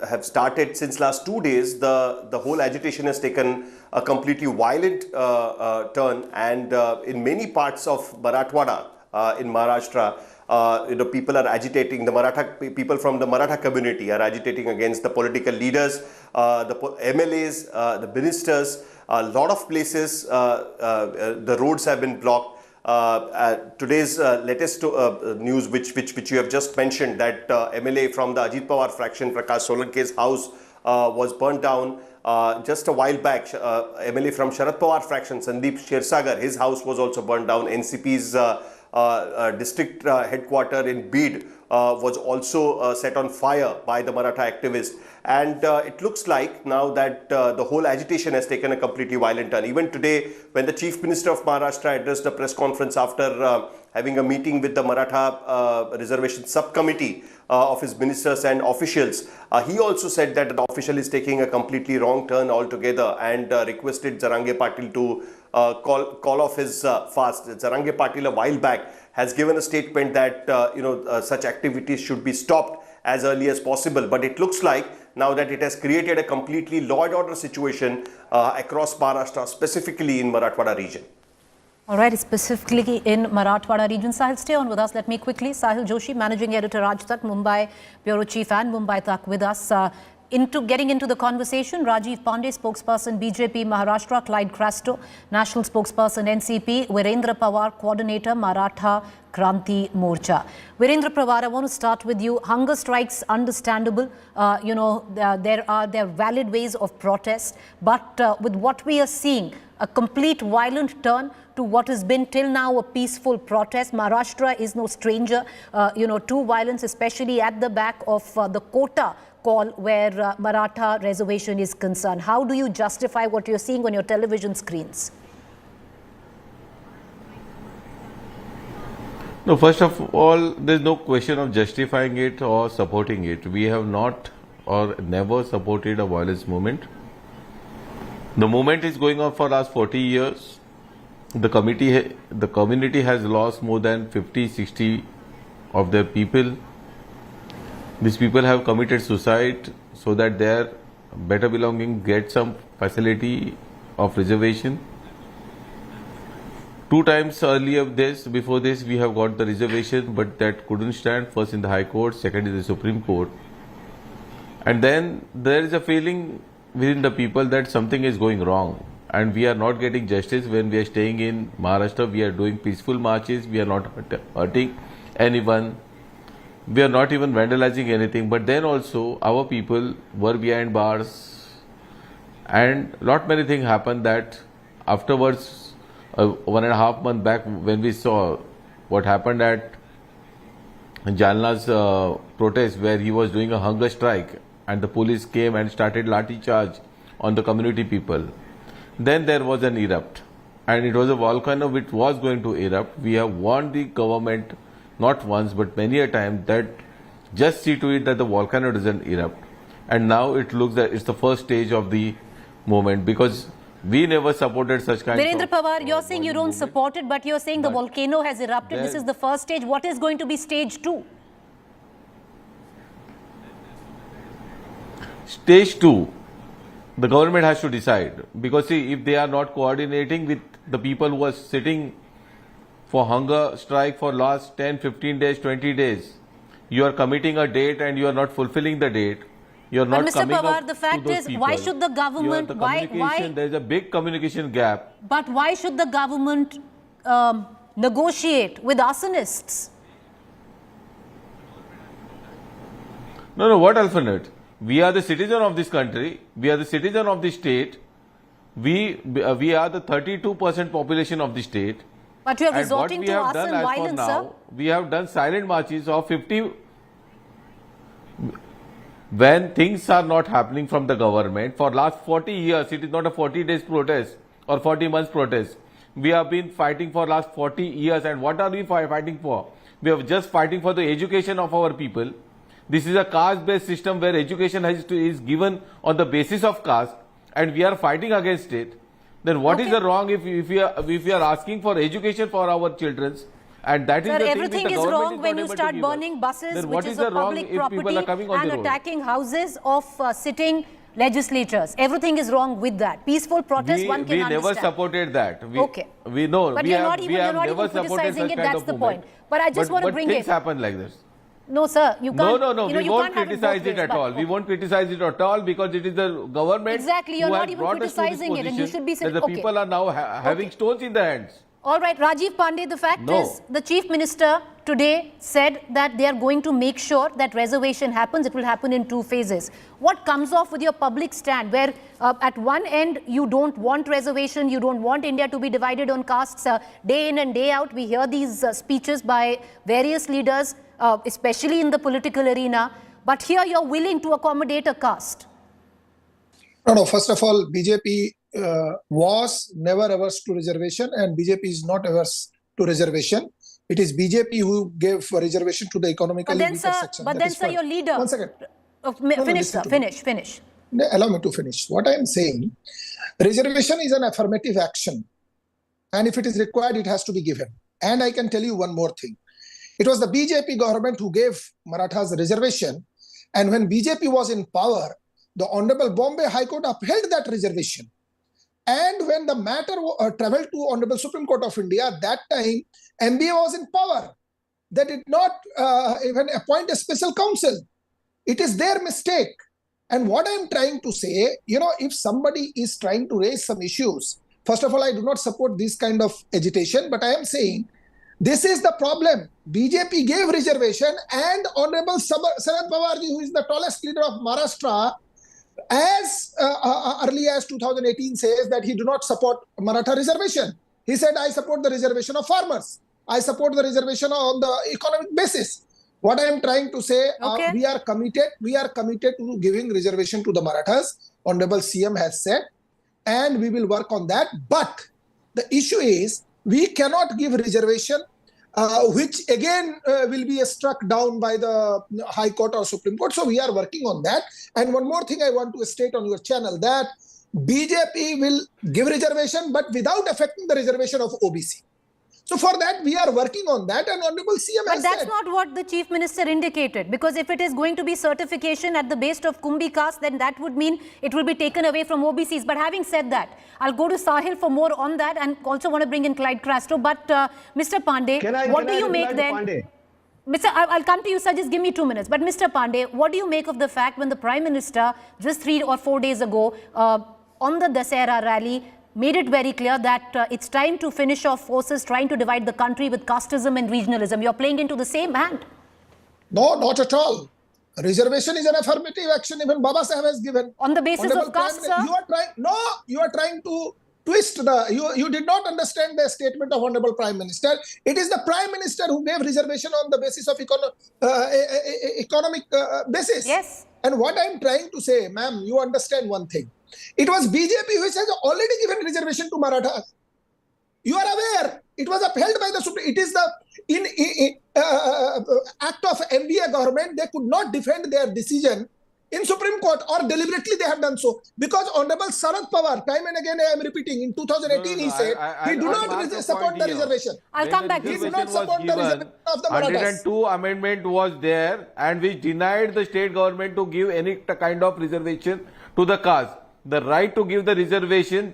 Speaker 18: have started since last 2 days. The whole agitation has taken a completely violent turn, and in many parts of Marathwada in Maharashtra, people are agitating. The people from the Maratha community are agitating against the political leaders, the MLAs, the ministers. A lot of places, the roads have been blocked. Today's latest news, which you have just mentioned, that MLA from the Ajit Pawar fraction, Prakash Solanke's house was burnt down. Just a while back, MLA from Sharad Pawar fraction, Sandeep Shirsagar, his house was also burnt down. NCP's district headquarter in Bid was also set on fire by the Maratha activists, and it looks like now that the whole agitation has taken a completely violent turn. Even today, when the Chief Minister of Maharashtra addressed a press conference after having a meeting with the Maratha Reservation subcommittee of his ministers and officials, he also said that the official is taking a completely wrong turn altogether, and requested Jarange Patil to call off his fast. Jarange Patil a while back has given a statement that such activities should be stopped as early as possible. But it looks like now that it has created a completely law and order situation across Maharashtra, specifically in Marathwada region.
Speaker 1: All right, specifically in Marathwada region. Sahil, stay on with us. Let me quickly. Sahil Joshi, Managing Editor, Raj Tak, Mumbai Bureau Chief and Mumbai Tak with us. Getting into the conversation, Rajiv Pandey, spokesperson BJP Maharashtra, Clyde Crasto, national spokesperson NCP, Virendra Pawar, coordinator Maratha Kranti Morcha. Virendra Pawar, I want to start with you. Hunger strikes, understandable. There are valid ways of protest, but with what we are seeing, a complete violent turn to what has been till now a peaceful protest. Maharashtra is no stranger, to violence, especially at the back of the Quota call where Maratha reservation is concerned. How do you justify what you're seeing on your television screens?
Speaker 19: No, first of all, there's no question of justifying it or supporting it. We have not or never supported a violence movement. The movement is going on for the last 40 years. The community has lost more than 50-60 of their people. These people have committed suicide so that their better belonging get some facility of reservation. 2 times earlier before this, we have got the reservation, but that couldn't stand. First in the High Court, second in the Supreme Court. And then there is a feeling within the people that something is going wrong. And we are not getting justice when we are staying in Maharashtra. We are doing peaceful marches. We are not hurting anyone. We are not even vandalizing anything. But then also our people were behind bars. And lot many things happened that afterwards, 1.5 months back, when we saw what happened at Jalna's protest, where he was doing a hunger strike and the police came and started lathi charge on the community people. Then there was an erupt, and it was a volcano which was going to erupt. We have warned the government not once but many a time that just see to it that the volcano doesn't erupt. And now it looks that it's the first stage of the movement, because we never supported such kind
Speaker 1: Virendra Pawar, you're saying you don't support it, but you're saying the volcano has erupted. This is the first stage. What is going to be stage 2?
Speaker 19: Stage 2, the government has to decide, because see, if they are not coordinating with the people who are sitting for hunger strike for last 10, 15 days, 20 days, you are committing a date and you are not fulfilling the date. You are
Speaker 1: But
Speaker 19: not
Speaker 1: Mr.
Speaker 19: coming
Speaker 1: Pawar,
Speaker 19: up
Speaker 1: the fact
Speaker 19: to those
Speaker 1: is,
Speaker 19: people.
Speaker 1: why should the government,
Speaker 19: There is a big communication gap.
Speaker 1: But why should the government negotiate with arsonists?
Speaker 19: No, what alternate? We are the citizen of this country. We are the citizen of the state. We are the 32% population of the state.
Speaker 1: But you are
Speaker 19: And
Speaker 1: resorting
Speaker 19: what we
Speaker 1: to
Speaker 19: have
Speaker 1: arson
Speaker 19: done as for
Speaker 1: violence,
Speaker 19: now,
Speaker 1: sir.
Speaker 19: we have done silent marches of 50. When things are not happening from the government, for last 40 years, it is not a 40 days protest or 40 months protest. We have been fighting for last 40 years, and what are we fighting for? We are just fighting for the education of our people. This is a caste-based system where education is given on the basis of caste, and we are fighting against it. Then what is the wrong if we are asking for education for our children? And that is
Speaker 1: Sir,
Speaker 19: the thing
Speaker 1: everything
Speaker 19: which the
Speaker 1: is
Speaker 19: government
Speaker 1: wrong
Speaker 19: is
Speaker 1: when
Speaker 19: not
Speaker 1: you
Speaker 19: able to
Speaker 1: start
Speaker 19: give us.
Speaker 1: burning buses,
Speaker 19: Then
Speaker 1: which
Speaker 19: what
Speaker 1: is
Speaker 19: is
Speaker 1: a
Speaker 19: the wrong
Speaker 1: public
Speaker 19: if
Speaker 1: property,
Speaker 19: people are coming on
Speaker 1: and
Speaker 19: the road?
Speaker 1: attacking houses of sitting legislators. Everything is wrong with that. Peaceful protest, one can
Speaker 19: We
Speaker 1: understand.
Speaker 19: never supported that.
Speaker 1: Okay.
Speaker 19: We know.
Speaker 1: But
Speaker 19: we
Speaker 1: you're
Speaker 19: have,
Speaker 1: not even,
Speaker 19: we
Speaker 1: you're
Speaker 19: have
Speaker 1: not
Speaker 19: never
Speaker 1: even
Speaker 19: supported
Speaker 1: criticizing
Speaker 19: such
Speaker 1: it.
Speaker 19: kind
Speaker 1: That's
Speaker 19: of
Speaker 1: the
Speaker 19: movement.
Speaker 1: point. But I just want to bring
Speaker 19: things
Speaker 1: it.
Speaker 19: happen like this.
Speaker 1: No, sir, you can't.
Speaker 19: No.
Speaker 1: You know,
Speaker 19: We
Speaker 1: you
Speaker 19: won't
Speaker 1: can't have it
Speaker 19: criticize
Speaker 1: both
Speaker 19: it
Speaker 1: ways,
Speaker 19: at
Speaker 1: but-
Speaker 19: all. We won't criticize it at all because it is the government.
Speaker 1: Exactly, you're
Speaker 19: who
Speaker 1: not
Speaker 19: has
Speaker 1: even
Speaker 19: brought us to this
Speaker 1: criticizing it, and you
Speaker 19: position
Speaker 1: should be saying,
Speaker 19: that the
Speaker 1: okay.
Speaker 19: people are now having stones in their hands.
Speaker 1: All right, Rajiv Pandey, the fact
Speaker 19: No.
Speaker 1: is the Chief Minister today said that they are going to make sure that reservation happens. It will happen in 2 phases. What comes off with your public stand where at one end you don't want reservation, you don't want India to be divided on castes day in and day out. We hear these speeches by various leaders, especially in the political arena. But here you're willing to accommodate a caste.
Speaker 20: No, first of all, BJP was never averse to reservation, and BJP is not averse to reservation. It is BJP who gave reservation to the economically weaker section.
Speaker 1: But then, sir, your leader.
Speaker 20: One second.
Speaker 1: Finish, sir. Finish.
Speaker 20: Allow me to finish. What I am saying, reservation is an affirmative action. And if it is required, it has to be given. And I can tell you one more thing. It was the BJP government who gave Marathas reservation. And when BJP was in power, the Honorable Bombay High Court upheld that reservation. And when the matter traveled to Honorable Supreme Court of India, that time MBA was in power. They did not even appoint a special counsel. It is their mistake. And what I am trying to say, if somebody is trying to raise some issues, first of all, I do not support this kind of agitation, but I am saying this is the problem. BJP gave reservation, and Honorable Sharad Pawar, who is the tallest leader of Maharashtra, as early as 2018 says that he do not support Maratha reservation. He said, I support the reservation of farmers. I support the reservation on the economic basis. What I am trying to say, we are committed to giving reservation to the Marathas. Honorable CM has said, and we will work on that. But the issue is, we cannot give reservation, which again will be struck down by the High Court or Supreme Court. So we are working on that. And one more thing I want to state on your channel, that BJP will give reservation, but without affecting the reservation of OBC. So for that, we are working on that, and Honorable CM has said.
Speaker 1: But that's not what the Chief Minister indicated, because if it is going to be certification at the base of Kumbhi caste, then that would mean it will be taken away from OBCs. But having said that, I'll go to Sahil for more on that, and also want to bring in Clyde Crasto. But Mr. Pandey, what do you make then? I'll come to you, sir. Just give me 2 minutes. But Mr. Pandey, what do you make of the fact when the Prime Minister just 3 or 4 days ago on the Dussehra rally made it very clear that it's time to finish off forces trying to divide the country with casteism and regionalism? You're playing into the same hand.
Speaker 20: No, not at all. Reservation is an affirmative action. Even Baba Sahib has given.
Speaker 1: On the basis of caste, sir?
Speaker 20: You are trying to twist you did not understand the statement of Honorable Prime Minister. It is the Prime Minister who gave reservation on the basis of economic basis.
Speaker 1: Yes.
Speaker 20: And what I am trying to say, ma'am, you understand one thing. It was BJP which has already given reservation to Marathas. You are aware. It was upheld by the Supreme. It is the act of MBA government. They could not defend their decision in Supreme Court, or deliberately they have done so. Because Honorable Sharad Pawar, time and again I am repeating, in 2018 he said he do not support the reservation.
Speaker 1: I'll come back to
Speaker 20: He
Speaker 1: you.
Speaker 20: do not support the reservation of the Marathas.
Speaker 19: 102 amendment was there and which denied the state government to give any kind of reservation to the caste. The right to give the reservation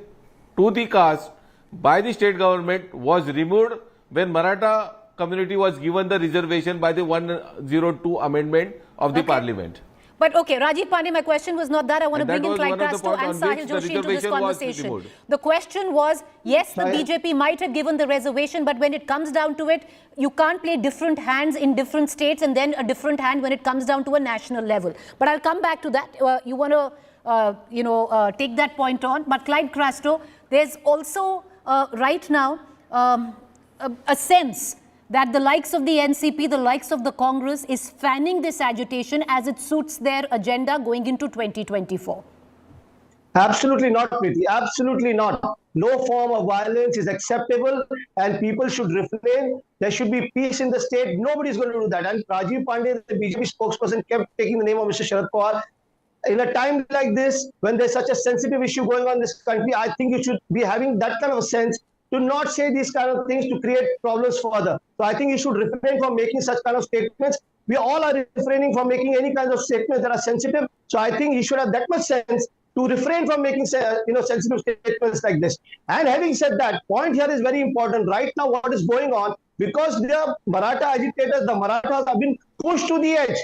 Speaker 19: to the caste by the state government was removed when Maratha community was given the reservation by the 102 amendment of the parliament.
Speaker 1: But okay, Rajiv Pandey, my question was not that. I want to bring in Clyde Castro and Sahil Joshi into this conversation. The question was, yes, the BJP might have given the reservation, but when it comes down to it, you can't play different hands in different states and then a different hand when it comes down to a national level. But I'll come back to that. You want to, take that point on. But Clyde Castro, there's also right now a sense that the likes of the NCP, the likes of the Congress is fanning this agitation as it suits their agenda going into 2024.
Speaker 21: Absolutely not, Preeti. Absolutely not. No form of violence is acceptable and people should refrain. There should be peace in the state. Nobody is going to do that. And Rajiv Pandey, the BJP spokesperson, kept taking the name of Mr. Sharad Pawar. In a time like this, when there's such a sensitive issue going on in this country, I think you should be having that kind of a sense to not say these kind of things to create problems further. So I think you should refrain from making such kind of statements. We all are refraining from making any kind of statements that are sensitive. So I think you should have that much sense to refrain from making sensitive statements like this. And having said that, point here is very important. Right now, what is going on, because the Maratha agitators, the Marathas have been pushed to the edge.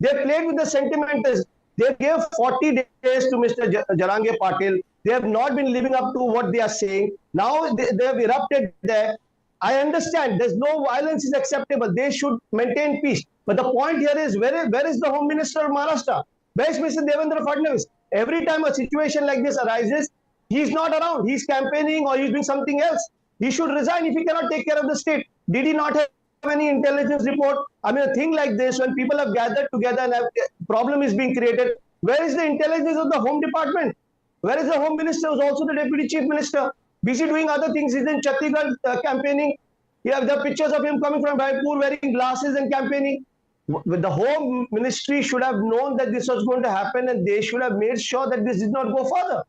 Speaker 21: They played with the sentimentalists. They gave 40 days to Mr. Jarange Patil. They have not been living up to what they are saying. Now they have erupted there. I understand there's no violence is acceptable. They should maintain peace. But the point here is, where is the Home Minister of Maharashtra? Where is Mr. Devendra Fadnavis? Every time a situation like this arises, he's not around. He's campaigning or he's doing something else. He should resign if he cannot take care of the state. Did he not have any intelligence report? I mean, a thing like this, when people have gathered together and a problem is being created, where is the intelligence of the Home Department? Where is the Home Minister, who's also the Deputy Chief Minister? Busy doing other things. He's in Chhattisgarh campaigning. You have the pictures of him coming from Raipur wearing glasses and campaigning. The Home Ministry should have known that this was going to happen and they should have made sure that this did not go further.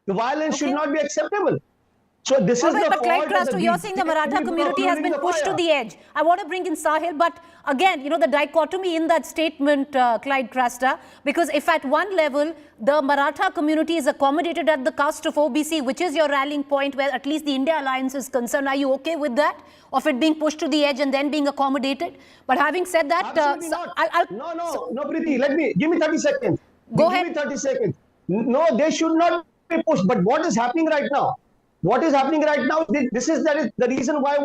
Speaker 21: The violence should not be acceptable. So this is the
Speaker 1: but Clyde
Speaker 21: fault
Speaker 1: Castro, you're saying the Maratha community has been pushed to the edge. I want to bring in Sahil, but again, the dichotomy in that statement, Clyde Castro, because if at one level, the Maratha community is accommodated at the cost of OBC, which is your rallying point where at least the India Alliance is concerned, are you okay with that? Of it being pushed to the edge and then being accommodated? But having said that...
Speaker 21: No, Preeti, give me 30 seconds.
Speaker 1: Go ahead.
Speaker 21: Give me 30 seconds. No, they should not be pushed. But what is happening right now? What is happening right now, this is the reason why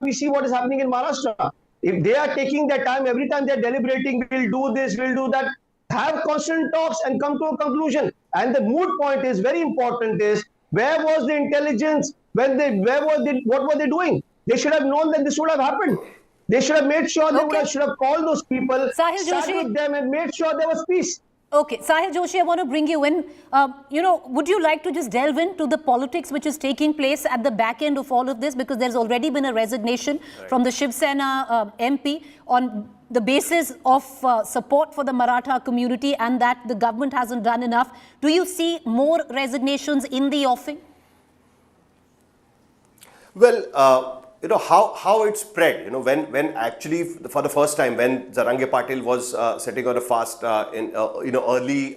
Speaker 21: we see what is happening in Maharashtra. If they are taking their time, every time they are deliberating, we'll do this, we'll do that, have constant talks and come to a conclusion. And the moot point is very important is, where was the intelligence? What were they doing? They should have known that this would have happened. They should have made sure they should have called those people, sat with them and made sure there was peace.
Speaker 1: Okay, Sahil Joshi, I want to bring you in. Would you like to just delve into the politics which is taking place at the back end of all of this? Because there's already been a resignation from the Shiv Sena MP on the basis of support for the Maratha community and that the government hasn't done enough. Do you see more resignations in the offing?
Speaker 18: Well, how it spread, when actually for the first time when Jarange Patil was sitting on a fast in early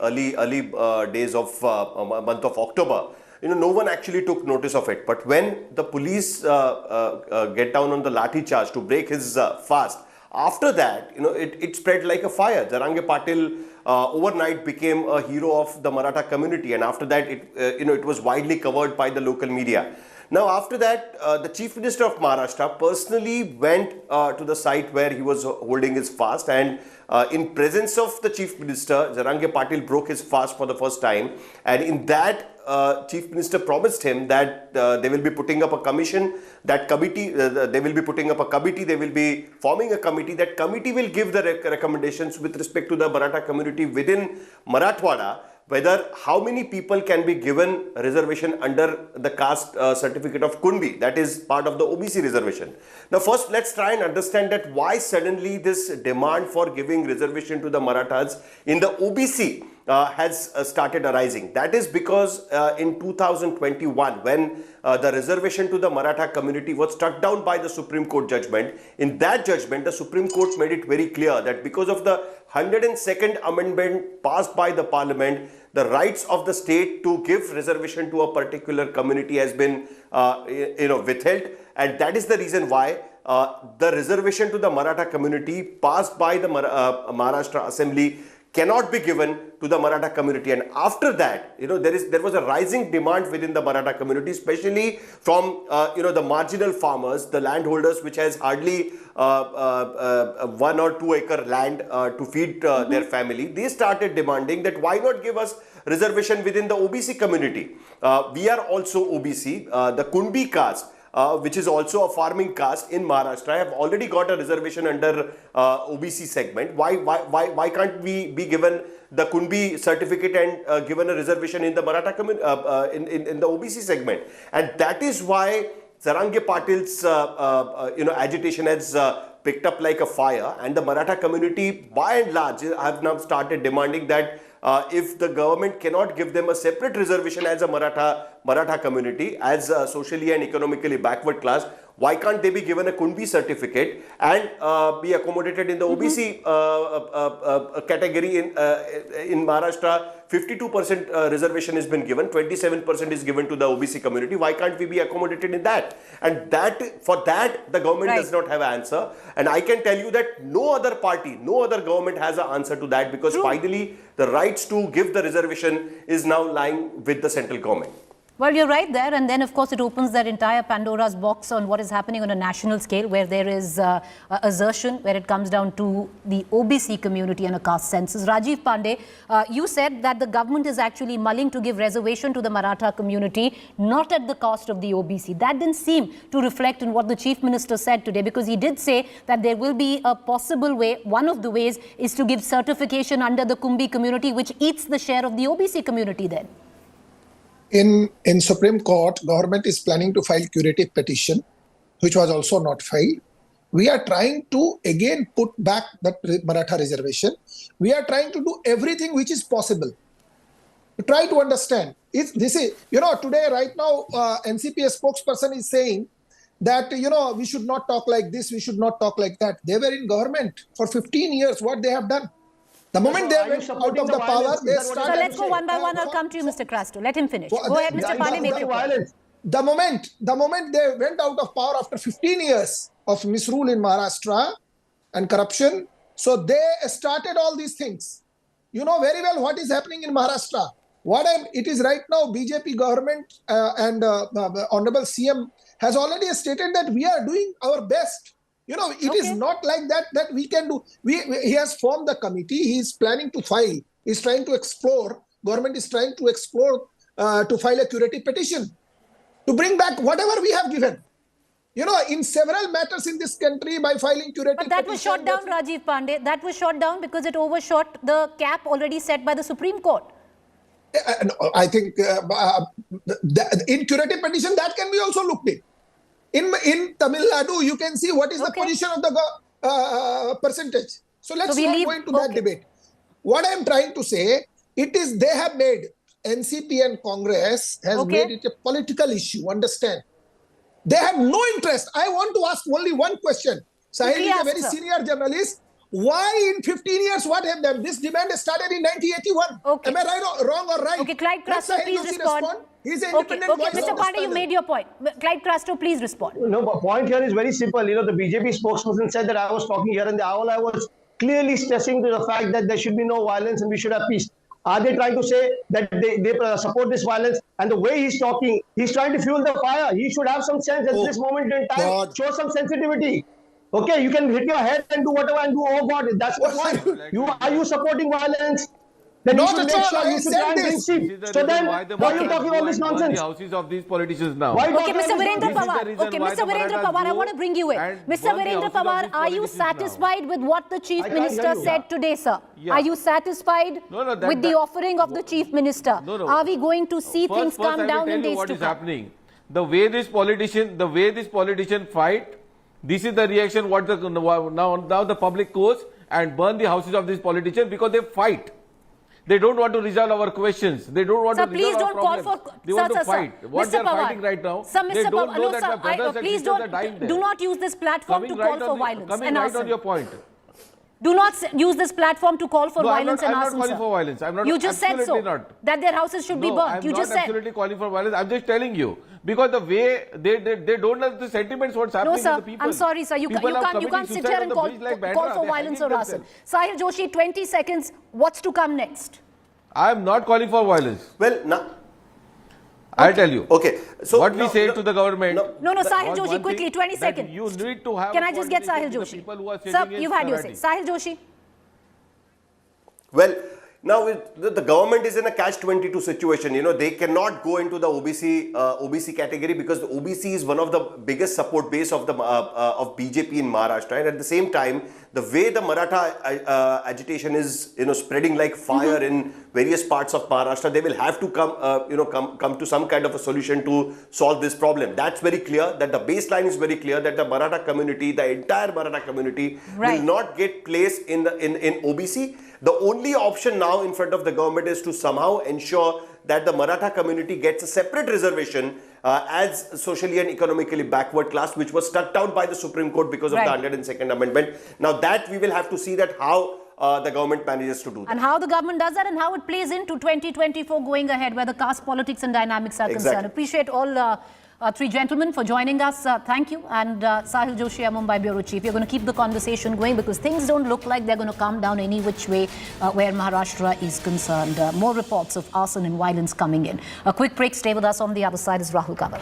Speaker 18: days of month of October, no one actually took notice of it. But when the police get down on the lathi charge to break his fast, after that, it spread like a fire. Jarange Patil overnight became a hero of the Maratha community, and after that, it was widely covered by the local media. Now, after that, the Chief Minister of Maharashtra personally went to the site where he was holding his fast, and in presence of the Chief Minister, Jarange Patil broke his fast for the first time, and in that, Chief Minister promised him that they will be putting up a commission, that committee, they will be putting up a committee, they will be forming a committee, that committee will give the recommendations with respect to the Maratha community within Marathwada, whether how many people can be given reservation under the caste certificate of Kunbi, that is part of the OBC reservation. Now first let's try and understand that why suddenly this demand for giving reservation to the Marathas in the OBC has started arising. That is because in 2021, when the reservation to the Maratha community was struck down by the Supreme Court judgment, in that judgment the Supreme Court made it very clear that because of the 102nd amendment passed by the parliament, the rights of the state to give reservation to a particular community has been withheld, and that is the reason why the reservation to the Maratha community passed by the Maharashtra Assembly cannot be given to the Maratha community. And after that, there was a rising demand within the Maratha community, especially from the marginal farmers, the landholders which has hardly 1 or 2 acre land to feed their family. They started demanding that why not give us reservation within the OBC community. We are also OBC. The Kunbi caste, which is also a farming caste in Maharashtra, have already got a reservation under OBC segment. Why can't we be given the Kunbi certificate and given a reservation in the Maratha in the OBC segment? And that is why Sarangi Patil's agitation has picked up like a fire, and the Maratha community by and large have now started demanding that if the government cannot give them a separate reservation as a Maratha community, as a socially and economically backward class, why can't they be given a Kunbi certificate and be accommodated in the OBC category? In Maharashtra, 52% reservation has been given, 27% is given to the OBC community. Why can't we be accommodated in that? And for that, the government does not have an answer. And I can tell you that no other party, no other government has an answer to that, because finally the rights to give the reservation is now lying with the central government.
Speaker 1: Well, you're right there. And then, of course, it opens that entire Pandora's box on what is happening on a national scale, where there is assertion, where it comes down to the OBC community and a caste census. Rajiv Pandey, you said that the government is actually mulling to give reservation to the Maratha community, not at the cost of the OBC. That didn't seem to reflect in what the Chief Minister said today, because he did say that there will be a possible way. One of the ways is to give certification under the Kunbi community, which eats the share of the OBC community then.
Speaker 20: In Supreme Court, government is planning to file curative petition, which was also not filed. We are trying to again put back that Maratha reservation. We are trying to do everything which is possible to try to understand. This is, today, right now, NCP spokesperson is saying that, we should not talk like this, we should not talk like that. They were in government for 15 years. What they have done? The moment they went out of the power, they started...
Speaker 1: So let's go one by one. I'll come to you, Mr. Crasto. Let him finish. Go ahead, Mr. Pandey, make your point.
Speaker 20: The moment they went out of power after 15 years of misrule in Maharashtra and corruption, so they started all these things. You know very well what is happening in Maharashtra. It is right now, BJP government and Honorable CM has already stated that we are doing our best. It is not like that we can do. He has formed the committee. He is planning to file. He is trying to explore. Government is trying to explore to file a curative petition to bring back whatever we have given. In several matters in this country by filing curative petition.
Speaker 1: But that was shot down, Rajiv Pandey. That was shot down because it overshot the cap already set by the Supreme Court.
Speaker 20: I think in curative petition that can be also looked in. In Tamil Nadu, you can see what is the position of the percentage. So let's not go into that debate. What I am trying to say, they have made, NCP and Congress has made it a political issue, understand? They have no interest. I want to ask only one question. Sahil is a very senior journalist. Why in 15 years, what have done? This demand started in 1981. Am I right, wrong or right?
Speaker 1: Okay, Clyde Crasto, please respond.
Speaker 20: He's an independent voice.
Speaker 1: Mr. Pandey, you made your point. Clyde Crasto, please respond.
Speaker 21: No, but point here is very simple. The BJP spokesperson said that I was talking here and there. All I was clearly stressing to the fact that there should be no violence and we should have peace. Are they trying to say that they support this violence? And the way he's talking, he's trying to fuel the fire. He should have some sense at this moment in time. Show some sensitivity. You can hit your head and do whatever and do, oh God, that's the point. Are you supporting violence? Then you
Speaker 20: Not
Speaker 21: should
Speaker 20: at
Speaker 21: make
Speaker 20: all.
Speaker 21: sure
Speaker 20: I
Speaker 21: you should
Speaker 20: said
Speaker 21: try and bring
Speaker 20: this.
Speaker 21: sheep. So then, why are you talking all this nonsense?
Speaker 19: The houses of these politicians now.
Speaker 21: Why
Speaker 1: Okay,
Speaker 21: don't
Speaker 1: Mr.
Speaker 21: you
Speaker 1: Virendra
Speaker 21: understand?
Speaker 1: Pawar. Okay, Mr. Virendra Pawar, I want to bring you in. Mr. Virendra Pawar, are you satisfied with what the Chief Minister said today, sir?
Speaker 19: Yeah.
Speaker 1: Are you satisfied with the offering of the Chief Minister?
Speaker 19: No.
Speaker 1: Are we going to see things calm down in days
Speaker 19: what
Speaker 1: to
Speaker 19: is
Speaker 1: come?
Speaker 19: happening. The way this politician fight, this is the reaction what the now the public goes and burn the houses of these politicians because they fight. They don't want to resolve our questions. They don't want to resolve our problems. They want to fight. What they are fighting right now, they don't know that my brothers and sisters are dying there.
Speaker 1: Do not use this platform to call for violence.
Speaker 19: Coming right on your point.
Speaker 1: Do not use this platform to call for violence and arson.
Speaker 19: I'm not calling for violence. I'm not.
Speaker 1: You just said so.
Speaker 19: Not.
Speaker 1: That their houses should be burnt. You just said.
Speaker 19: I'm not absolutely calling for violence. I'm just telling you because the way they don't know the sentiments what's happening
Speaker 1: no, sir,
Speaker 19: to the people.
Speaker 1: I'm sorry, sir. You can't sit here and call for violence or arson. Sahil Joshi, 20 seconds. What's to come next?
Speaker 19: I am not calling for violence.
Speaker 18: Well, now.
Speaker 19: I'll tell you.
Speaker 18: Okay. So
Speaker 19: what we say to the government.
Speaker 1: No, Sahil Joshi, quickly, 20 seconds.
Speaker 19: You need to have.
Speaker 1: Can I just get Sahil Joshi? Sir, you've had your say. Sahil Joshi.
Speaker 18: Well, now the government is in a catch-22 situation. You know, they cannot go into the OBC category because the OBC is one of the biggest support base of the of BJP in Maharashtra, and at the same time, the way the Maratha agitation is spreading like fire in various parts of Maharashtra, they will have to come to some kind of a solution to solve this problem. That's very clear. That the baseline is very clear. That the Maratha community, the entire Maratha community, will not get place in OBC. The only option now in front of the government is to somehow ensure that the Maratha community gets a separate reservation as socially and economically backward class, which was struck down by the Supreme Court because of the 102nd Amendment. Now that we will have to see that how the government manages to do that.
Speaker 1: And how the government does that and how it plays into 2024 going ahead, where the caste politics and dynamics are concerned. Appreciate all three gentlemen for joining us. Thank you. And Sahil Joshi, our Mumbai Bureau Chief. You're going to keep the conversation going because things don't look like they're going to calm down any which way where Maharashtra is concerned. More reports of arson and violence coming in. A quick break. Stay with us. On the other side is Rahul Kanwal.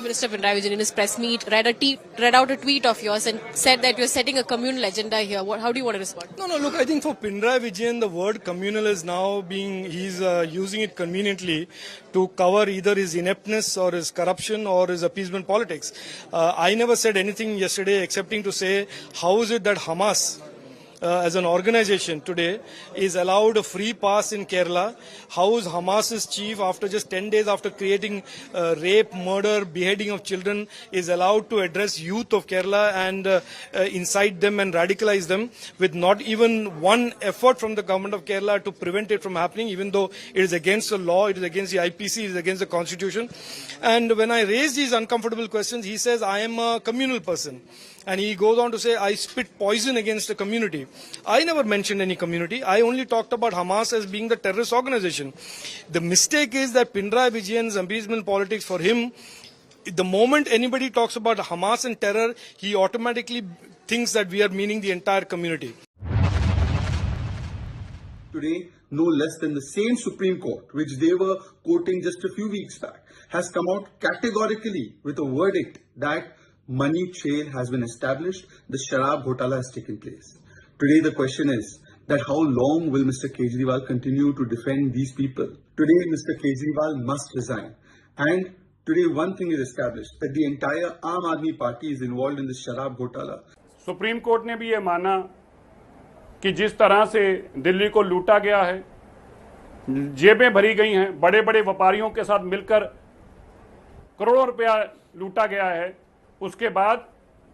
Speaker 4: Minister Pinarayi Vijayan in his press meet read out a tweet of yours and said that you're setting a communal agenda here. How do you want to respond?
Speaker 7: No, look, I think for Pinarayi Vijayan, the word communal is now he's using it conveniently to cover either his ineptness or his corruption or his appeasement politics. I never said anything yesterday excepting to say, how is it that Hamas, as an organization today, is allowed a free pass in Kerala? How is Hamas's chief, after just 10 days after creating rape, murder, beheading of children, is allowed to address youth of Kerala and incite them and radicalize them with not even one effort from the government of Kerala to prevent it from happening, even though it is against the law, it is against the IPC, it is against the constitution. And when I raise these uncomfortable questions, he says, I am a communal person. And he goes on to say, I spit poison against the community. I never mentioned any community. I only talked about Hamas as being the terrorist organization. The mistake is that Pinarayi Vijayan's appeasement politics, for him, the moment anybody talks about Hamas and terror, he automatically thinks that we are meaning the entire community.
Speaker 11: Today, no less than the same Supreme Court, which they were quoting just a few weeks back, has come out categorically with a verdict that money trail has been established, the Sharad Pawar has taken place. Today the question is that how long will Mr. Kejriwal continue to defend these people? Today Mr. Kejriwal must resign. And today one thing is established, that the entire Aam Aadmi Party is involved in the Sharad Pawar.
Speaker 12: Supreme court ने भी ये माना कि जिस तरह से दिल्ली को लूटा गया है, जेबें भरी गई हैं, बड़े बड़े व्यापारियों के साथ मिलकर करोड़ों रुपया लूटा गया है, उसके बाद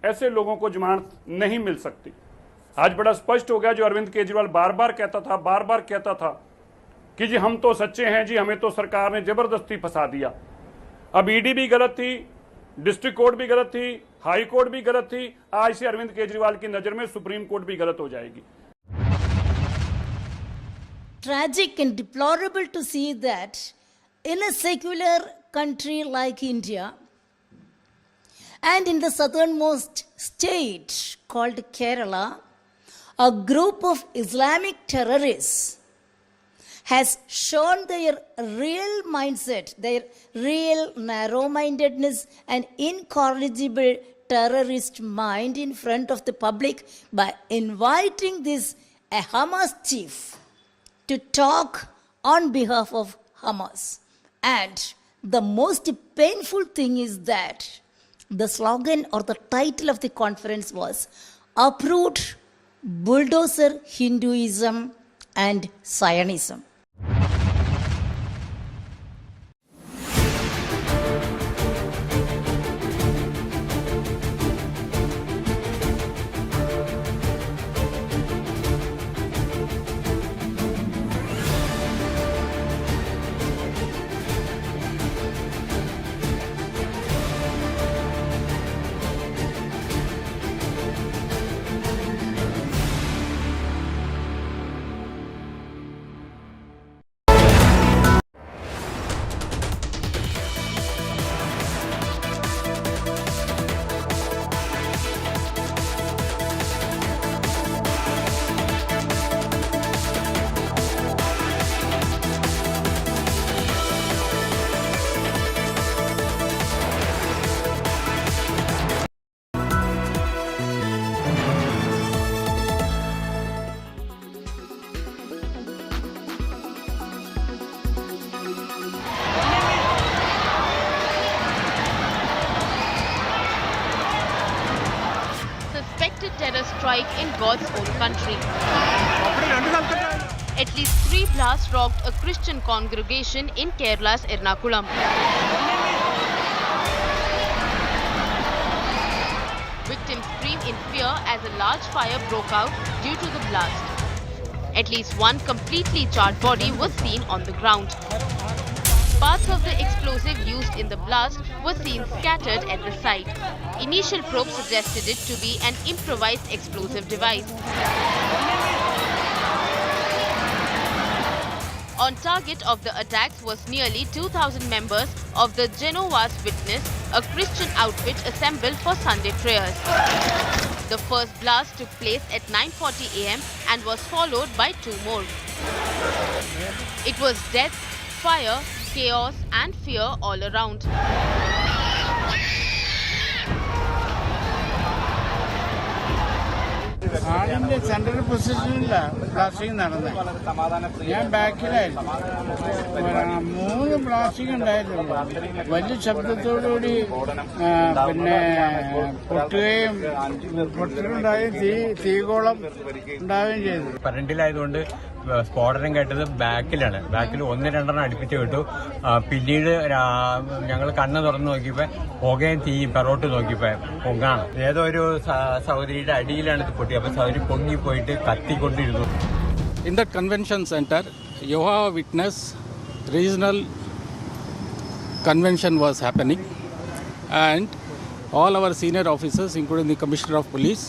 Speaker 12: ऐसे लोगों को जमानत नहीं मिल सकती। आज बड़ा स्पष्ट हो गया, जो अरविंद केजरीवाल बार बार कहता था कि जी हम तो सच्चे हैं जी, हमें तो सरकार ने जबरदस्ती फंसा दिया। अब ईडी भी गलत थी, डिस्ट्रिक्ट कोर्ट भी गलत थी, हाई कोर्ट भी गलत थी, आज से अरविंद केजरीवाल की नजर में सुप्रीम कोर्ट भी गलत हो जाएगी।
Speaker 22: Tragic and deplorable to see that
Speaker 5: in a secular country like India, and in the southernmost state called Kerala, a group of Islamic terrorists has shown their real mindset, their real narrow-mindedness and incorrigible terrorist mind in front of the public by inviting this a Hamas chief to talk on behalf of Hamas. And the most painful thing is that the slogan or the title of the conference was Uproot Bulldozer Hinduism and Zionism.
Speaker 22: Terror strike in God's own country. At least 3 blasts rocked a Christian congregation in Kerala's Ernakulam. Victims scream in fear as a large fire broke out due to the blast. At least one completely charred body was seen on the ground. Parts of the explosive used in the blast were seen scattered at the site. Initial probes suggested it to be an improvised explosive device. On target of the attacks was nearly 2,000 members of the Jehovah's Witness, a Christian outfit assembled for Sunday prayers. The first blast took place at 9:40 a.m. and was followed by 2 more. It was death, fire, chaos and fear all around.
Speaker 23: ആളിന്റെ central പൊസിഷനില്ല blasting നടന്നത്. ഞാൻ ബാക്കിലായിരുന്നു. 3 blasting ഉണ്ടായിരുന്നു. വലിയ ശബ്ദത്തോടുകൂടി പിന്നെ പൊട്ടുകയും തീകോളം ഉണ്ടാവുകയും ചെയ്തു.
Speaker 24: ഫ്രണ്ടിലായതുകൊണ്ട് സ്ഫോടനം കേട്ടത് ബാക്കിലാണ്. ബാക്കിൽ 1-2 അടുപ്പിച്ച് വിട്ടു. പിന്നീട് ഞങ്ങൾ കണ്ണ് തുറന്നു നോക്കിയപ്പോൾ പുകയും തീയും പെറോട്ട് നോക്കിയപ്പോൾ പൊങ്ങാണ്. ഏതോ ഒരു സഹോദരിയുടെ അടിയിലാണ് ഇത് പൊട്ടി. അപ്പോൾ സഹോദരി പൊങ്ങിപ്പോയിട്ട് കത്തിക്കൊണ്ടിരുന്നു.
Speaker 12: In that convention center, Jehovah's Witness regional convention was happening, and all our senior officers, including the Commissioner of Police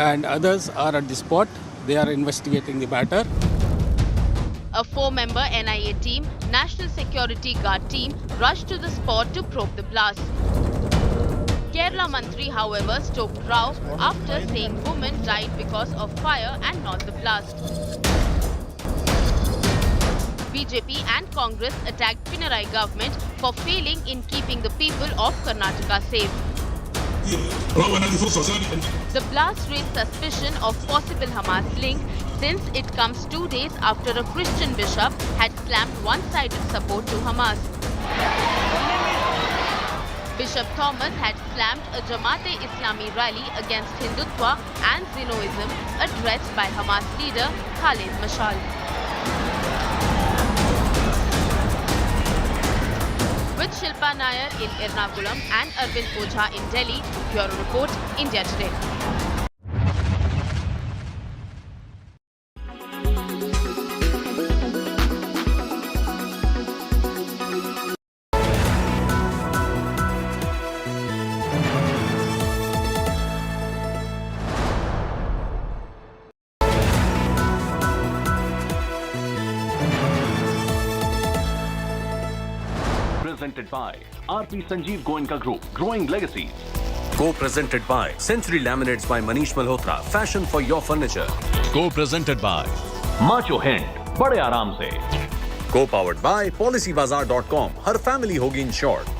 Speaker 12: and others, are at the spot. They are investigating the matter.
Speaker 22: A 4-member NIA team, National Security Guard team, rushed to the spot to probe the blast. Kerala Mantri, however, stoked row after saying women died because of fire and not the blast. BJP and Congress attacked Pinarayi government for failing in keeping the people of Karnataka safe. The blast raised suspicion of possible Hamas link since it comes 2 days after a Christian bishop had slammed one-sided support to Hamas. Bishop Thomas had slammed a Jamaat-e-Islami rally against Hindutva and Zionism addressed by Hamas leader Khaled Mashal. With Shilpa Nair in Ernakulam and Arvind Ojha in Delhi, Bureau Report, India Today.
Speaker 2: Co-presented by RP Sanjeev Goenka Group, Growing Legacies.
Speaker 15: Co-presented by Century Laminates by Manish Malhotra, fashion for your furniture.
Speaker 2: Co-presented by Macho Hint, बड़े आराम से.
Speaker 15: Co-powered by PolicyBazaar.com, her family होगी insured.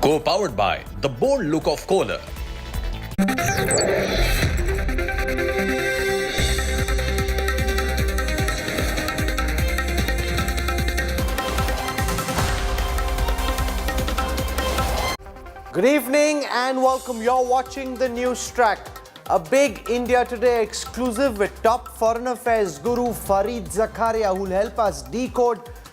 Speaker 15: Co-powered by the bold look of Kohler.
Speaker 14: Good evening and welcome. You're watching the news track. A big India Today exclusive with top foreign affairs guru Fareed Zakaria, who will help us decode